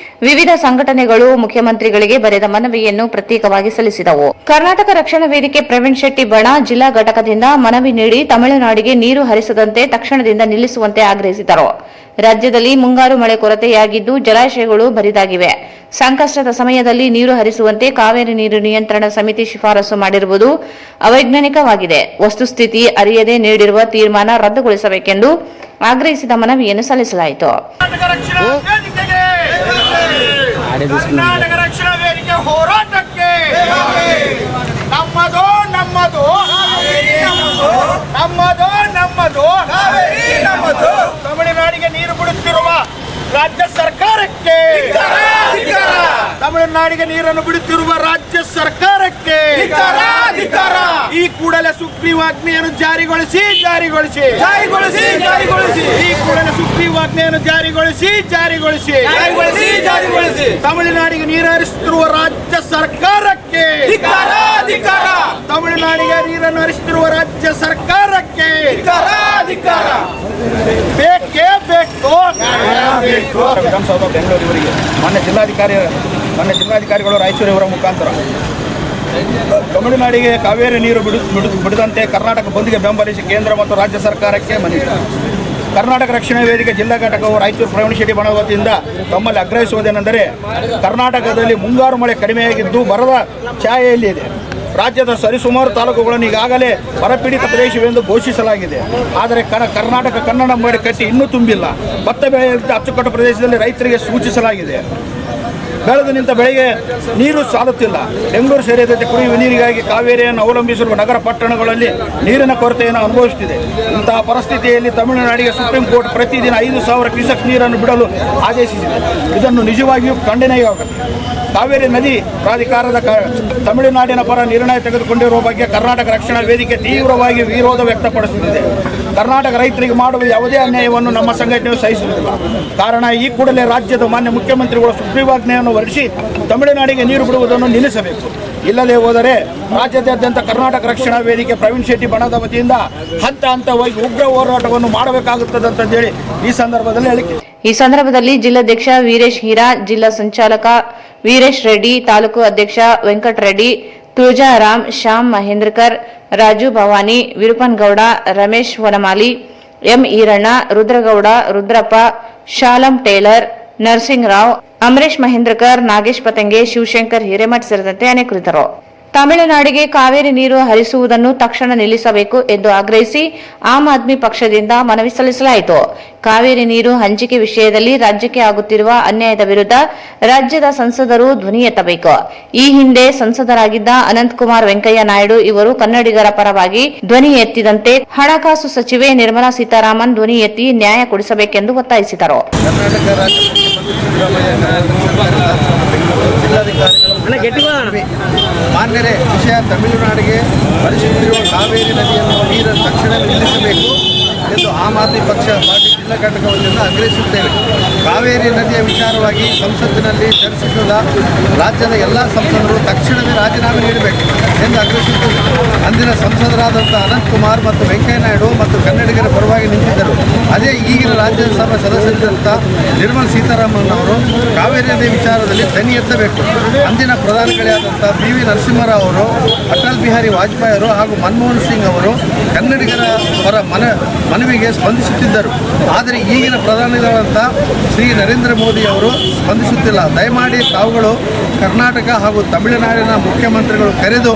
ವಿವಿಧ ಸಂಘಟನೆಗಳು ಮುಖ್ಯಮಂತ್ರಿಗಳಿಗೆ ಬರೆದ ಮನವಿಯನ್ನು ಪ್ರತ್ಯೇಕವಾಗಿ ಸಲ್ಲಿಸಿದವು. ಕರ್ನಾಟಕ ರಕ್ಷಣಾ ವೇದಿಕೆ ಪ್ರವೀಣ್ ಶೆಟ್ಟಿ ಬಣ ಜಿಲ್ಲಾ ಘಟಕದಿಂದ ಮನವಿ ನೀಡಿ ತಮಿಳುನಾಡಿಗೆ ನೀರು ಹರಿಸದಂತೆ ತಕ್ಷಣದಿಂದ ನಿಲ್ಲಿಸುವಂತೆ ಆಗ್ರಹಿಸಿದರು. ರಾಜ್ಯದಲ್ಲಿ ಮುಂಗಾರು ಮಳೆ ಕೊರತೆಯಾಗಿದ್ದು ಜಲಾಶಯಗಳು ಬರಿದಾಗಿವೆ. ಸಂಕಷ್ಟದ ಸಮಯದಲ್ಲಿ ನೀರು ಹರಿಸುವಂತೆ ಕಾವೇರಿ ನೀರು ನಿಯಂತ್ರಣ ಸಮಿತಿ ಶಿಫಾರಸು ಮಾಡಿರುವುದು ಅವೈಜ್ಞಾನಿಕವಾಗಿದೆ. ವಸ್ತುಸ್ಥಿತಿ ಅರಿಯದೆ ನೀಡಿರುವ ತೀರ್ಮಾನ ರದ್ದುಗೊಳಿಸಬೇಕೆಂದು ಆಗ್ರಹಿಸಿದ ಮನವಿಯನ್ನು ಸಲ್ಲಿಸಲಾಯಿತು. ಕರ್ನಾಟಕ ರಕ್ಷಣಾ ವೇದಿಕೆ ಹೋರಾಟಕ್ಕೆ ನಮ್ಮದು ನಮ್ಮದು ನಮ್ಮದು ನಮ್ಮದು ನಮ್ಮದು ತಮಿಳುನಾಡಿಗೆ ನೀರು ಬಿಡುತ್ತಿರುವ ರಾಜ್ಯ ಸರ್ಕಾರಕ್ಕೆ, ತಮಿಳುನಾಡಿಗೆ ನೀರನ್ನು ಬಿಡುತ್ತಿರುವ ರಾಜ್ಯ ಸರ್ಕಾರಕ್ಕೆ ಈ ಕೂಡಲೇ ಸುಗ್ರೀವಾಜ್ಞೆಯನ್ನು ಜಾರಿಗೊಳಿಸಿ ಈ ಕೂಡಲೇ ಸುಗ್ರೀವಾಜ್ಞೆಯನ್ನು ಜಾರಿಗೊಳಿಸಿ ತಮಿಳುನಾಡಿಗೆ ನೀರು ಹರಿಸುತ್ತಿರುವ ರಾಜ್ಯ ಸರ್ಕಾರಕ್ಕೆ, ತಮಿಳುನಾಡಿಗೆ ನೀರನ್ನು ಹರಿಸುತ್ತಿರುವ ರಾಜ್ಯ ಸರ್ಕಾರಕ್ಕೆ ಬೇಕೇ ಬೇಕು. ವಿಧಾನಸೌಧ ಬೆಂಗಳೂರು ಇವರಿಗೆ ಮಾನ್ಯ ಜಿಲ್ಲಾಧಿಕಾರಿಗಳು ರಾಯಚೂರು ಇವರ ಮುಖಾಂತರ ತಮಿಳುನಾಡಿಗೆ ಕಾವೇರಿ ನೀರು ಬಿಡದಂತೆ ಕರ್ನಾಟಕ ಬಂದ್ಗೆ ಬೆಂಬಲಿಸಿ ಕೇಂದ್ರ ಮತ್ತು ರಾಜ್ಯ ಸರ್ಕಾರಕ್ಕೆ ಮನವಿ. ಕರ್ನಾಟಕ ರಕ್ಷಣಾ ವೇದಿಕೆ ಜಿಲ್ಲಾ ಘಟಕವು ರಾಯಚೂರು ಪ್ರವೀಣ್ ಶೆಟ್ಟಿ ಬಣ ವತಿಯಿಂದ ತಮ್ಮಲ್ಲಿ ಆಗ್ರಹಿಸುವುದೇನೆಂದರೆ, ಕರ್ನಾಟಕದಲ್ಲಿ ಮುಂಗಾರು ಮಳೆ ಕಡಿಮೆಯಾಗಿದ್ದು ಬರದ ಛಾಯೆಯಲ್ಲಿದೆ. ರಾಜ್ಯದ ಸರಿಸುಮಾರು ತಾಲೂಕುಗಳನ್ನು ಈಗಾಗಲೇ ಬರಪೀಡಿತ ಪ್ರದೇಶವೆಂದು ಘೋಷಿಸಲಾಗಿದೆ. ಆದರೆ ಕರ್ನಾಟಕ ಕನ್ನಡ ಮಾಡಿ ಕಟ್ಟಿ ಇನ್ನೂ ತುಂಬಿಲ್ಲ. ಭತ್ತ ಬೆಳೆಯುವಂತೆ ಅಚ್ಚುಕಟ್ಟು ಪ್ರದೇಶದಲ್ಲಿ ರೈತರಿಗೆ ಸೂಚಿಸಲಾಗಿದೆ. ಬೆಳೆದು ನಿಂತ ಬೆಳೆಗೆ ನೀರು ಸಾಲುತ್ತಿಲ್ಲ. ಬೆಂಗಳೂರು ಸೇರಿದಂತೆ ಕುಡಿಯುವ ನೀರಿಗಾಗಿ ಕಾವೇರಿಯನ್ನು ಅವಲಂಬಿಸಿರುವ ನಗರ ಪಟ್ಟಣಗಳಲ್ಲಿ ನೀರಿನ ಕೊರತೆಯನ್ನು ಅನುಭವಿಸುತ್ತಿದೆ. ಇಂತಹ ಪರಿಸ್ಥಿತಿಯಲ್ಲಿ ತಮಿಳುನಾಡಿಗೆ ಸುಪ್ರೀಂ ಕೋರ್ಟ್ ಪ್ರತಿದಿನ 5,000 ಕ್ಯೂಸೆಕ್ ನೀರನ್ನು ಬಿಡಲು ಆದೇಶಿಸಿದೆ. ಇದನ್ನು ನಿಜವಾಗಿಯೂ ಖಂಡನೀಯವಾಗಿದೆ. ಕಾವೇರಿ ನದಿ ಪ್ರಾಧಿಕಾರದ ತಮಿಳುನಾಡಿನ ಪರ ನಿರ್ಣಯ ತೆಗೆದುಕೊಂಡಿರುವ ಬಗ್ಗೆ ಕರ್ನಾಟಕ ರಕ್ಷಣಾ ವೇದಿಕೆ ತೀವ್ರವಾಗಿ ವಿರೋಧ ವ್ಯಕ್ತಪಡಿಸುತ್ತಿದೆ. ಕರ್ನಾಟಕ ರೈತರಿಗೆ ಮಾಡುವ ಯಾವುದೇ ಅನ್ಯಾಯವನ್ನು ನಮ್ಮ ಸಂಘಟನೆಯು ಸಹಿಸುವುದಿಲ್ಲ. ಕಾರಣ, ಈ ಕೂಡಲೇ ರಾಜ್ಯದ ಮಾನ್ಯ ಮುಖ್ಯಮಂತ್ರಿಗಳು ಸುಗ್ರೀವಾಜ್ಞೆಯನ್ನು ಹೊರಡಿಸಿ ತಮಿಳುನಾಡಿಗೆ ನೀರು ಬಿಡುವುದನ್ನು ನಿಲ್ಲಿಸಬೇಕು. ಇಲ್ಲದೆ ಹೋದರೆ ರಾಜ್ಯಾದ್ಯಂತ ಕರ್ನಾಟಕ ರಕ್ಷಣಾ ವೇದಿಕೆ ಪ್ರವೀಣ್ ಶೆಟ್ಟಿ ಬಣದ ವತಿಯಿಂದ ಹಂತ ಹಂತವಾಗಿ ಉಗ್ರ ಹೋರಾಟವನ್ನು ಮಾಡಬೇಕಾಗುತ್ತದೆ ಅಂತಂದೇಳಿ ಈ ಸಂದರ್ಭದಲ್ಲಿ ಹೇಳಿಕೆ. ಈ ಸಂದರ್ಭದಲ್ಲಿ ಜಿಲ್ಲಾಧ್ಯಕ್ಷ ವೀರೇಶ್ ಹೀರಾ, ಜಿಲ್ಲಾ ಸಂಚಾಲಕ ವೀರೇಶ್ ರೆಡ್ಡಿ, ತಾಲೂಕು ಅಧ್ಯಕ್ಷ ವೆಂಕಟರೆಡ್ಡಿ, ತುಳಜಾರಾಮ್, ಶ್ಯಾಮ್ ಮಹೇಂದ್ರಕರ್, ರಾಜು ಭವಾನಿ, ವಿರುಪನ್ಗೌಡ, ರಮೇಶ್ ವನಮಾಲಿ, ಎಂ ಈರಣ್ಣ, ರುದ್ರಗೌಡ, ರುದ್ರಪ್ಪ, ಶಾಲಂ ಟೇಲರ್, ನರಸಿಂಗರಾವ್, ಅಮರೇಶ್ ಮಹೇಂದ್ರಕರ್, ನಾಗೇಶ್ ಪತಂಗೆ, ಶಿವಶಂಕರ್ ಹಿರೇಮಠ್ ಸೇರಿದಂತೆ ಅನೇಕರಿದ್ದರು. ತಮಿಳುನಾಡಿಗೆ ಕಾವೇರಿ ನೀರು ಹರಿಸುವುದನ್ನು ತಕ್ಷಣ ನಿಲ್ಲಿಸಬೇಕು ಎಂದು ಆಗ್ರಹಿಸಿ ಆಮ್ ಆದ್ಮಿ ಪಕ್ಷದಿಂದ ಮನವಿ ಸಲ್ಲಿಸಲಾಯಿತು. ಕಾವೇರಿ ನೀರು ಹಂಚಿಕೆ ವಿಷಯದಲ್ಲಿ ರಾಜ್ಯಕ್ಕೆ ಆಗುತ್ತಿರುವ ಅನ್ಯಾಯದ ವಿರುದ್ಧ ರಾಜ್ಯದ ಸಂಸದರು ಧ್ವನಿ ಎತ್ತಬೇಕು. ಈ ಹಿಂದೆ ಸಂಸದರಾಗಿದ್ದ ಅನಂತಕುಮಾರ್ ವೆಂಕಯ್ಯ ನಾಯ್ಡು ಇವರು ಕನ್ನಡಿಗರ ಪರವಾಗಿ ಧ್ವನಿ ಎತ್ತಿದಂತೆ ಹಣಕಾಸು ಸಚಿವೆ ನಿರ್ಮಲಾ ಸೀತಾರಾಮನ್ ಧ್ವನಿ ಎತ್ತಿ ನ್ಯಾಯ ಕೊಡಿಸಬೇಕೆಂದು ಒತ್ತಾಯಿಸಿದರು. ಮಾನ್ಯರೇ, ವಿಷಯ ತಮಿಳುನಾಡಿಗೆ ಹರಿಸುತ್ತಿರುವ ಕಾವೇರಿ ನದಿಯನ್ನು ನೀರನ್ನು ತಕ್ಷಣವೇ ನಿಲ್ಲಿಸಬೇಕು ಎಂದು ಆಮ್ ಆದ್ಮಿ ಪಕ್ಷ ಪಾರ್ಟಿ ಜಿಲ್ಲಾ ಘಟಕ ವತಿಯಿಂದ ಆಗ್ರಹಿಸುತ್ತೇವೆ. ಕಾವೇರಿ ನದಿಯ ವಿಚಾರವಾಗಿ ಸಂಸತ್ತಿನಲ್ಲಿ ಚರ್ಚಿಸಿದ ರಾಜ್ಯದ ಎಲ್ಲ ಸಂಸದರು ತಕ್ಷಣವೇ ರಾಜೀನಾಮೆ ನೀಡಬೇಕು ಎಂದು ಆಗ್ರಹಿಸುತ್ತೇವೆ. ಅಂದಿನ ಸಂಸದರಾದಂಥ ಅನಂತಕುಮಾರ್ ಮತ್ತು ವೆಂಕಯ್ಯ ನಾಯ್ಡು ಮತ್ತು ಕನ್ನಡಿಗರ ಪರವಾಗಿ ನಿಂತಿದ್ದರು. ಅದೇ ಈಗಿನ ರಾಜ್ಯಸಭಾ ಸದಸ್ಯರಾದಂಥ ನಿರ್ಮಲಾ ಸೀತಾರಾಮನ್ ಅವರು ಕಾವೇರಿ ನದಿ ವಿಚಾರದಲ್ಲಿ ಧ್ವನಿ ಎತ್ತಬೇಕು. ಅಂದಿನ ಪ್ರಧಾನಿಗಳೇ ಆದಂಥ PV ನರಸಿಂಹರಾವ್ ಅವರು, ಅಟಲ್ ಬಿಹಾರಿ ವಾಜಪೇಯಿ ಅವರು ಹಾಗೂ ಮನಮೋಹನ್ ಸಿಂಗ್ ಅವರು ಕನ್ನಡಿಗರ ಪರ ಮನವಿಗೆ ಸ್ಪಂದಿಸುತ್ತಿದ್ದರು. ಆದರೆ ಈಗಿನ ಪ್ರಧಾನಿಗಳಂಥ ಶ್ರೀ ನರೇಂದ್ರ ಮೋದಿ ಅವರು ಸ್ಪಂದಿಸುತ್ತಿಲ್ಲ. ದಯಮಾಡಿ ತಾವುಗಳು ಕರ್ನಾಟಕ ಹಾಗೂ ತಮಿಳುನಾಡಿನ ಮುಖ್ಯಮಂತ್ರಿಗಳು ಕರೆದು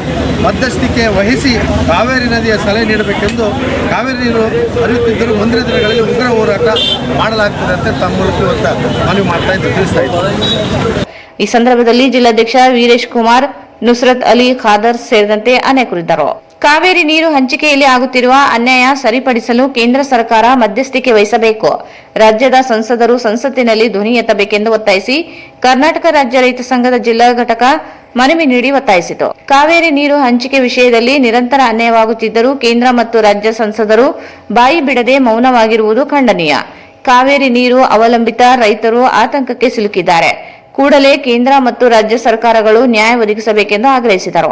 ಮಧ್ಯಸ್ಥಿಕೆ ವಹಿಸಿ ಕಾವೇರಿ ನದಿಯ ಸಲಹೆ ನೀಡಬೇಕೆಂದು, ಕಾವೇರಿ ನೀರು ಹರಿಯುತ್ತಿದ್ದರೂ ಮುಂದಿನ ದಿನಗಳಲ್ಲಿ ಉಗ್ರ ಹೋರಾಟ ಮಾಡಲಾಗ್ತದೆ ಅಂತ ತಮ್ಮ ಮೂಲಕ ಇವತ್ತು ಮನವಿ ಮಾಡ್ತಾ ಇದ್ದು ತಿಳಿಸ್ತಾ ಇದ್ದಾರೆ. ಈ ಸಂದರ್ಭದಲ್ಲಿ ಜಿಲ್ಲಾಧ್ಯಕ್ಷ ವೀರೇಶ್ ಕುಮಾರ್, ನುಸ್ರತ್ ಅಲಿ ಖಾದರ್ ಸೇರಿದಂತೆ ಅನೇಕರಿದ್ದರು. ಕಾವೇರಿ ನೀರು ಹಂಚಿಕೆಯಲ್ಲಿ ಆಗುತ್ತಿರುವ ಅನ್ಯಾಯ ಸರಿಪಡಿಸಲು ಕೇಂದ್ರ ಸರ್ಕಾರ ಮಧ್ಯಸ್ಥಿಕೆ ವಹಿಸಬೇಕು. ರಾಜ್ಯದ ಸಂಸದರು ಸಂಸತ್ತಿನಲ್ಲಿ ಧ್ವನಿ ಎತ್ತಬೇಕೆಂದು ಒತ್ತಾಯಿಸಿ ಕರ್ನಾಟಕ ರಾಜ್ಯ ರೈತ ಸಂಘದ ಜಿಲ್ಲಾ ಘಟಕ ಮನವಿ ನೀಡಿ ಒತ್ತಾಯಿಸಿತು. ಕಾವೇರಿ ನೀರು ಹಂಚಿಕೆ ವಿಷಯದಲ್ಲಿ ನಿರಂತರ ಅನ್ಯಾಯವಾಗುತ್ತಿದ್ದರೂ ಕೇಂದ್ರ ಮತ್ತು ರಾಜ್ಯ ಸಂಸದರು ಬಾಯಿ ಬಿಡದೆ ಮೌನವಾಗಿರುವುದು ಖಂಡನೀಯ. ಕಾವೇರಿ ನೀರು ಅವಲಂಬಿತ ರೈತರು ಆತಂಕಕ್ಕೆ ಸಿಲುಕಿದ್ದಾರೆ. ಕೂಡಲೇ ಕೇಂದ್ರ ಮತ್ತು ರಾಜ್ಯ ಸರ್ಕಾರಗಳು ನ್ಯಾಯ ಒದಗಿಸಬೇಕೆಂದು ಆಗ್ರಹಿಸಿದರು.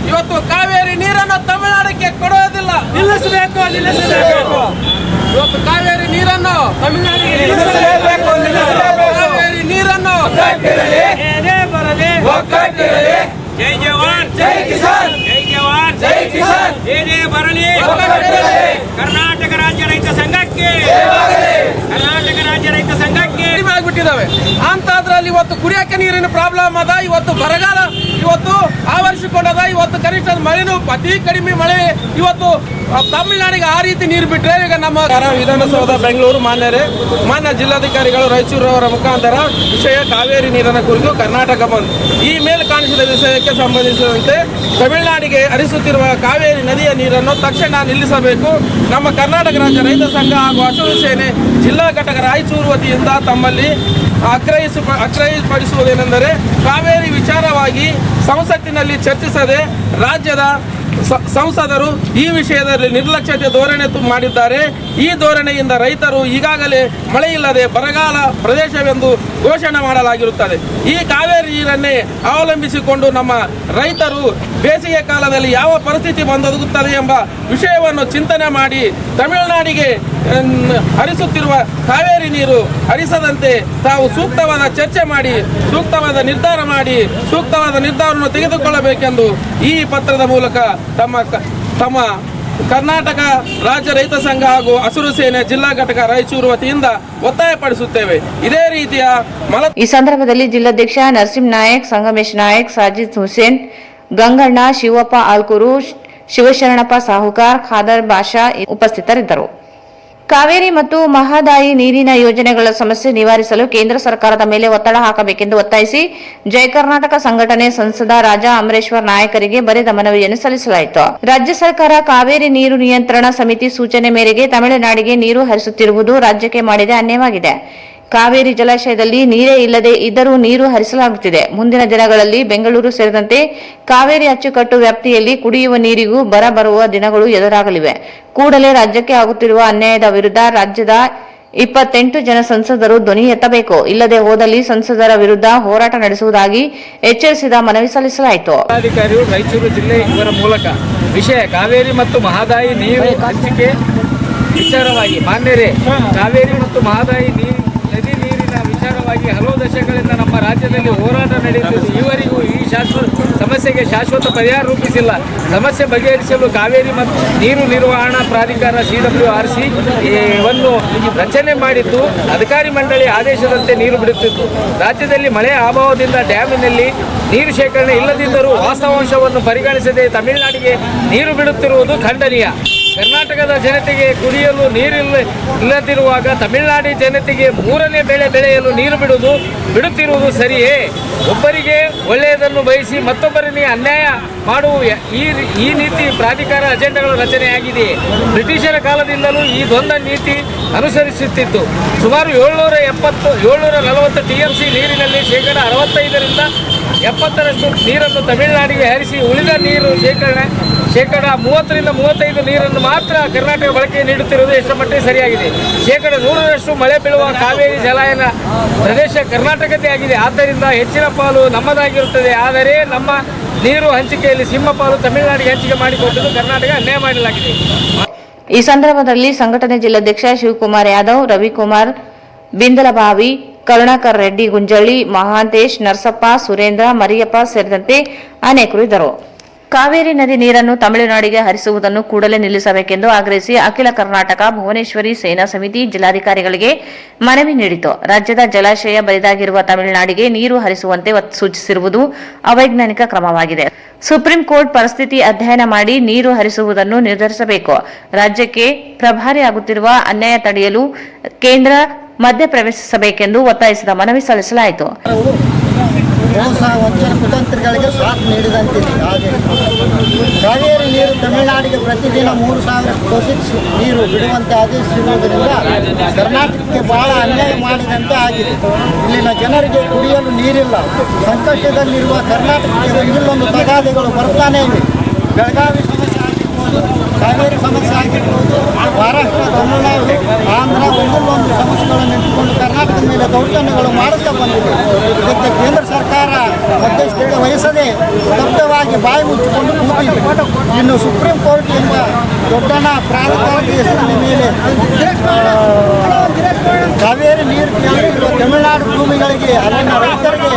ಇವತ್ತು ಕಾವೇರಿ ನೀರನ್ನು ತಮಿಳುನಾಡಿಗೆ ಕೊಡೋದಿಲ್ಲ, ನಿಲ್ಲಿಸಬೇಕು. ಇವತ್ತು ಕಾವೇರಿ ನೀರನ್ನು ತಮಿಳುನಾಡಿಗೆ ನಿಲ್ಲಿಸಲೇಬೇಕು. ಕಾವೇರಿ ನೀರನ್ನು ಜೈ ಜವಾನ್ ಜೈ ಕಿಸಾನ್, ಜೈ ಜವಾನ್ ಜೈ ಕಿಸಾನ್, ಜೈ ಬರಲಿ ಕರ್ನಾಟಕ ರಾಜ್ಯ ರೈತ ಸಂಘಕ್ಕೆ, ಕರ್ನಾಟಕ ರಾಜ್ಯ ರೈತ ಸಂಘಕ್ಕೆ ಆಗ್ಬಿಟ್ಟಿದ್ದಾವೆ. ಅಂತದ್ರಲ್ಲಿ ಇವತ್ತು ಕುಡಿಯಕ್ಕೆ ನೀರಿನ ಪ್ರಾಬ್ಲಮ್ ಅದ. ಇವತ್ತು ಬರಗಾಲ ಇವತ್ತು ಆವರಿಸಿಕೊಂಡದ. ಇವತ್ತು ಕನಿಷ್ಠ ಮಳೆನೂ ಅತಿ ಕಡಿಮೆ ಮಳೆ. ಇವತ್ತು ತಮಿಳುನಾಡಿಗೆ ಆ ರೀತಿ ನೀರು ಬಿಟ್ಟರೆ ಈಗ ನಮ್ಮ ವಿಧಾನಸೌಧ ಬೆಂಗಳೂರು ಮಾನ್ಯ ಜಿಲ್ಲಾಧಿಕಾರಿಗಳು ರಾಯಚೂರು ಅವರ ಮುಖಾಂತರ ವಿಷಯ ಕಾವೇರಿ ನೀರಿನ ಕುರಿತು ಕರ್ನಾಟಕ ಬಂದ್ ಈ ಮೇಲೆ ಕಾಣಿಸಿದ ವಿಷಯಕ್ಕೆ ಸಂಬಂಧಿಸಿದಂತೆ ತಮಿಳುನಾಡಿಗೆ ಹರಿಸುತ್ತಿರುವ ಕಾವೇರಿ ನದಿಯ ನೀರನ್ನು ತಕ್ಷಣ ನಿಲ್ಲಿಸಬೇಕು. ನಮ್ಮ ಕರ್ನಾಟಕ ರಾಜ್ಯ ರೈತ ಸಂಘ ಹಾಗೂ ಹಸಿರು ಸೇನೆ ಜಿಲ್ಲಾ ಘಟಕ ರಾಯಚೂರು ವತಿಯಿಂದ ತಮ್ಮಲ್ಲಿ ಆಗ್ರಹಿಸಪಡಿಸುವುದೇನೆಂದರೆ, ಕಾವೇರಿ ವಿಚಾರವಾಗಿ ಸಂಸತ್ತಿನಲ್ಲಿ ಚರ್ಚಿಸದೆ ರಾಜ್ಯದ ಸಂಸದರು ಈ ವಿಷಯದಲ್ಲಿ ನಿರ್ಲಕ್ಷ್ಯತೆ ಧೋರಣೆ ಮಾಡಿದ್ದಾರೆ. ಈ ಧೋರಣೆಯಿಂದ ರೈತರು ಈಗಾಗಲೇ ಮಳೆಯಿಲ್ಲದೆ ಬರಗಾಲ ಪ್ರದೇಶವೆಂದು ಘೋಷಣೆ ಮಾಡಲಾಗಿರುತ್ತದೆ. ಈ ಕಾವೇರಿ ನೀರನ್ನೇ ಅವಲಂಬಿಸಿಕೊಂಡು ನಮ್ಮ ರೈತರು ಬೇಸಿಗೆ ಕಾಲದಲ್ಲಿ ಯಾವ ಪರಿಸ್ಥಿತಿ ಬಂದೊದಗುತ್ತದೆ ಎಂಬ ವಿಷಯವನ್ನು ಚಿಂತನೆ ಮಾಡಿ ತಮಿಳುನಾಡಿಗೆ ಹರಿಸುತ್ತಿರುವ ಕಾವೇರಿ ನೀರು ಹರಿಸದಂತೆ ತಾವು ಸೂಕ್ತವಾದ ಚರ್ಚೆ ಮಾಡಿ ಸೂಕ್ತವಾದ ನಿರ್ಧಾರ ಮಾಡಿ ಸೂಕ್ತವಾದ ನಿರ್ಧಾರವನ್ನು ತೆಗೆದುಕೊಳ್ಳಬೇಕೆಂದು ಈ ಪತ್ರದ ಮೂಲಕ ತಮ್ಮ ಕರ್ನಾಟಕ ರಾಜ್ಯ ರೈತ ಸಂಘ ಹಾಗೂ ಹಸಿರು ಸೇನೆ ಜಿಲ್ಲಾ ಘಟಕ ರಾಯಚೂರು ವತಿಯಿಂದ ಒತ್ತಾಯಪಡಿಸುತ್ತೇವೆ. ಇದೇ ರೀತಿಯ ಈ ಸಂದರ್ಭದಲ್ಲಿ ಜಿಲ್ಲಾಧ್ಯಕ್ಷ ನರಸಿಂಹ ನಾಯಕ್, ಸಂಗಮೇಶ್ ನಾಯಕ್, ಸಾಜಿದ್ ಹುಸೇನ್, ಗಂಗಣ್ಣ, ಶಿವಪ್ಪ ಆಲ್ಕೂರು, ಶಿವಶರಣಪ್ಪ ಸಾಹುಕಾರ್, ಖಾದರ್ ಬಾಷಾ ಉಪಸ್ಥಿತರಿದ್ದರು. ಕಾವೇರಿ ಮತ್ತು ಮಹದಾಯಿ ನೀರಿನ ಯೋಜನೆಗಳ ಸಮಸ್ಯೆ ನಿವಾರಿಸಲು ಕೇಂದ್ರ ಸರ್ಕಾರದ ಮೇಲೆ ಒತ್ತಡ ಹಾಕಬೇಕೆಂದು ಒತ್ತಾಯಿಸಿ ಜಯ ಕರ್ನಾಟಕ ಸಂಘಟನೆ ಸಂಸದ ರಾಜಾ ಅಮರೇಶ್ವರ್ ನಾಯಕರಿಗೆ ಬರೆದ ಮನವಿಯನ್ನು ಸಲ್ಲಿಸಲಾಯಿತು. ರಾಜ್ಯ ಸರ್ಕಾರ ಕಾವೇರಿ ನೀರು ನಿಯಂತ್ರಣ ಸಮಿತಿ ಸೂಚನೆ ಮೇರೆಗೆ ತಮಿಳುನಾಡಿಗೆ ನೀರು ಹರಿಸುತ್ತಿರುವುದು ರಾಜ್ಯಕ್ಕೆ ಮಾಡಿದ ಅನ್ಯಾಯವಾಗಿದೆ. ಕಾವೇರಿ ಜಲಾಶಯದಲ್ಲಿ ನೀರೇ ಇಲ್ಲದೆ ಇದ್ದರೂ ನೀರು ಹರಿಸಲಾಗುತ್ತಿದೆ. ಮುಂದಿನ ದಿನಗಳಲ್ಲಿ ಬೆಂಗಳೂರು ಸೇರಿದಂತೆ ಕಾವೇರಿ ಅಚ್ಚುಕಟ್ಟು ವ್ಯಾಪ್ತಿಯಲ್ಲಿ ಕುಡಿಯುವ ನೀರಿಗೂ ಬರ ಬರುವ ದಿನಗಳು ಎದುರಾಗಲಿವೆ. ಕೂಡಲೇ ರಾಜ್ಯಕ್ಕೆ ಆಗುತ್ತಿರುವ ಅನ್ಯಾಯದ ವಿರುದ್ಧ ರಾಜ್ಯದ 28 ಜನ ಸಂಸದರು ಧ್ವನಿ ಎತ್ತಬೇಕು. ಇಲ್ಲದೆ ಹೋದಲ್ಲಿ ಸಂಸದರ ವಿರುದ್ಧ ಹೋರಾಟ ನಡೆಸುವುದಾಗಿ ಎಚ್ಚರಿಸಿದ ಮನವಿ ಸಲ್ಲಿಸಲಾಯಿತು. ಜಿಲ್ಲಾಧಿಕಾರಿಗಳು ರಾಯಚೂರು ಜಿಲ್ಲೆ ಇವರ ಮೂಲಕ ವಿಷಯ ಕಾವೇರಿ ಮತ್ತು ಮಹದಾಯಿ ನೀರು ಹಂಚಿಕೆ ವಿಚಾರವಾಗಿ ಮಾನ್ಯರೇ, ಕಾವೇರಿ ಮತ್ತು ಮಹದಾಯಿ ನದಿ ನೀರಿನ ವಿಚಾರವಾಗಿ ಹಲವು ದಶಕಗಳಿಂದ ನಮ್ಮ ರಾಜ್ಯದಲ್ಲಿ ಹೋರಾಟ ನಡೆಯುತ್ತಿದ್ದು ಈವರೆಗೂ ಈ ಸಮಸ್ಯೆಗೆ ಶಾಶ್ವತ ಪರಿಹಾರ ರೂಪಿಸಿಲ್ಲ. ಸಮಸ್ಯೆ ಬಗೆಹರಿಸಲು ಕಾವೇರಿ ಮತ್ತು ನೀರು ನಿರ್ವಹಣಾ ಪ್ರಾಧಿಕಾರ CWRC ವನ್ನು ರಚನೆ ಮಾಡಿದ್ದು ಅಧಿಕಾರಿ ಮಂಡಳಿ ಆದೇಶದಂತೆ ನೀರು ಬಿಡುತ್ತಿತ್ತು. ರಾಜ್ಯದಲ್ಲಿ ಮಳೆ ಅಭಾವದಿಂದ ಡ್ಯಾಮಿನಲ್ಲಿ ನೀರು ಶೇಖರಣೆ ಇಲ್ಲದಿದ್ದರೂ ವಾಸ್ತವಾಂಶವನ್ನು ಪರಿಗಣಿಸದೆ ತಮಿಳುನಾಡಿಗೆ ನೀರು ಬಿಡುತ್ತಿರುವುದು ಖಂಡನೀಯ. ಕರ್ನಾಟಕದ ಜನತೆಗೆ ಕುಡಿಯಲು ನೀರಿಲ್ಲದಿರುವಾಗ ತಮಿಳುನಾಡಿ ಜನತೆಗೆ 3ನೇ ಬೆಳೆ ಬೆಳೆಯಲು ನೀರು ಬಿಡುತ್ತಿರುವುದು ಸರಿಯೇ? ಒಬ್ಬರಿಗೆ ಒಳ್ಳೆಯದನ್ನು ಬಯಸಿ ಮತ್ತೊಬ್ಬರಿಗೆ ಅನ್ಯಾಯ ಮಾಡುವ ಈ ನೀತಿ ಪ್ರಾಧಿಕಾರ ಅಜೆಂಡಾಗಳ ರಚನೆಯಾಗಿದೆ. ಬ್ರಿಟಿಷರ ಕಾಲದಿಂದಲೂ ಈ ದ್ವಂದ್ವ ನೀತಿ ಅನುಸರಿಸುತ್ತಿದ್ದು ಸುಮಾರು 740 TMC ನೀರಿನಲ್ಲಿ ಶೇಕಡ 65ರಿಂದ 70ರಷ್ಟು ನೀರನ್ನು ತಮಿಳುನಾಡಿಗೆ ಹರಿಸಿ ಉಳಿದ ನೀರು ಶೇಕಡ 30ರಿಂದ 35 ನೀರನ್ನು ಮಾತ್ರ ಕರ್ನಾಟಕ ಬಳಕೆ ನೀಡುತ್ತಿರುವುದು ಎಷ್ಟು ಮಟ್ಟಿಗೆ ಸರಿಯಾಗಿದೆ. ಶೇಕಡ 100ರಷ್ಟು ಮಳೆ ಬೀಳುವ ಕಾವೇರಿ ಜಲಾನಯನ ಪ್ರದೇಶ ಕರ್ನಾಟಕದ್ದೇ ಆಗಿದೆ. ಆದ್ದರಿಂದ ಹೆಚ್ಚಿನ ಪಾಲು ನಮ್ಮದಾಗಿರುತ್ತದೆ. ಆದರೆ ನಮ್ಮ ನೀರು ಹಂಚಿಕೆಯಲ್ಲಿ ಸಿಂಹಪಾಲು ತಮಿಳುನಾಡಿಗೆ ಹಂಚಿಕೆ ಮಾಡಿಕೊಟ್ಟದ್ದು ಕರ್ನಾಟಕ ಅನ್ಯಾಯ ಮಾಡಲಾಗಿದೆ. ಈ ಸಂದರ್ಭದಲ್ಲಿ ಸಂಘಟನೆ ಜಿಲ್ಲಾಧ್ಯಕ್ಷ ಶಿವಕುಮಾರ್ ಯಾದವ್, ರವಿಕುಮಾರ್ ಬಿಂದಲಬಾವಿ, ಕರುಣಾಕರ್ ರೆಡ್ಡಿ ಗುಂಜಳ್ಳಿ, ಮಹಾಂತೇಶ್, ನರಸಪ್ಪ, ಸುರೇಂದ್ರ, ಮರಿಯಪ್ಪ ಸೇರಿದಂತೆ ಅನೇಕರು ಇದ್ದರು. ಕಾವೇರಿ ನದಿ ನೀರನ್ನು ತಮಿಳುನಾಡಿಗೆ ಹರಿಸುವುದನ್ನು ಕೂಡಲೇ ನಿಲ್ಲಿಸಬೇಕೆಂದು ಆಗ್ರಹಿಸಿ ಅಖಿಲ ಕರ್ನಾಟಕ ಭುವನೇಶ್ವರಿ ಸೇನಾ ಸಮಿತಿ ಜಿಲ್ಲಾಧಿಕಾರಿಗಳಿಗೆ ಮನವಿ ನೀಡಿತು. ರಾಜ್ಯದ ಜಲಾಶಯ ಬರಿದಾಗಿರುವ ತಮಿಳುನಾಡಿಗೆ ನೀರು ಹರಿಸುವಂತೆ ಸೂಚಿಸಿರುವುದು ಅವೈಜ್ಞಾನಿಕ ಕ್ರಮವಾಗಿದೆ. ಸುಪ್ರೀಂ ಕೋರ್ಟ್ ಪರಿಸ್ಥಿತಿ ಅಧ್ಯಯನ ಮಾಡಿ ನೀರು ಹರಿಸುವುದನ್ನು ನಿರ್ಧರಿಸಬೇಕು. ರಾಜ್ಯಕ್ಕೆ ಪ್ರಭಾರಿಯಾಗುತ್ತಿರುವ ಅನ್ಯಾಯ ತಡೆಯಲು ಕೇಂದ್ರ ಮಧ್ಯಪ್ರವೇಶಿಸಬೇಕೆಂದು ಒತ್ತಾಯಿಸಿದ ಮನವಿ ಸಲ್ಲಿಸಲಾಯಿತು. ಮೋಸ ವಂಚನೆ ಕುತಂತ್ರಗಳಿಗೆ ಸಾಥ್ ನೀಡಿದಂತಿದೆ. ಹಾಗೆ ಕಾವೇರಿ ನೀರು ತಮಿಳುನಾಡಿಗೆ ಪ್ರತಿದಿನ 3000 ಕ್ಯೂಸೆಕ್ಸ್ ನೀರು ಬಿಡುವಂತೆ ಆದೇಶಿಸಿರುವುದರಿಂದ ಕರ್ನಾಟಕಕ್ಕೆ ಬಹಳ ಅನ್ಯಾಯ ಮಾಡಿದಂತೆ ಆಗಿದೆ. ಇಲ್ಲಿನ ಜನರಿಗೆ ಕುಡಿಯಲು ನೀರಿಲ್ಲ. ಸಂಕಷ್ಟದಲ್ಲಿರುವ ಕರ್ನಾಟಕಕ್ಕೆ ಒಂದಿಲ್ಲೊಂದು ತಗಾದೆಗಳು ಬರ್ತಾನೇ ಇವೆ. ಬೆಳಗಾವಿ ಸಮಸ್ಯೆ ಆಗಿರ್ಬೋದು, ಕಾವೇರಿ ಸಮಸ್ಯೆ ಆಗಿರ್ಬೋದು, ಮಹಾರಾಷ್ಟ್ರ, ತಮಿಳುನಾಡು, ಆಂಧ್ರ ಒಂದಿಲ್ಲೊಂದು ಸಮಸ್ಯೆಗಳನ್ನು ಇಟ್ಟುಕೊಂಡು ಕರ್ನಾಟಕದ ಮೇಲೆ ದೌರ್ಜನ್ಯಗಳು ಮಾಡುತ್ತಾ ಬಂದಿದೆ. ಇದಕ್ಕೆ ಕೇಂದ್ರ ಸರ್ಕಾರ ಮಧ್ಯಸ್ಥಿಕೆ ವಹಿಸದೆ ಸ್ತಬ್ಧವಾಗಿ ಬಾಯಿ ಮುಚ್ಚಿಕೊಂಡು ಕೂತಿದೆ. ಇನ್ನು ಸುಪ್ರೀಂ ಕೋರ್ಟ್ ಎಂಬ ದೊಡ್ಡನ ಪ್ರಾಧಿಕಾರದ ಹೆಸರಿನ ಮೇಲೆ ಕಾವೇರಿ ನೀರು ಕೇಳುತ್ತಿರುವ ತಮಿಳುನಾಡು ಭೂಮಿಗಳಿಗೆ, ಅಲ್ಲಿನ ರೈತರಿಗೆ,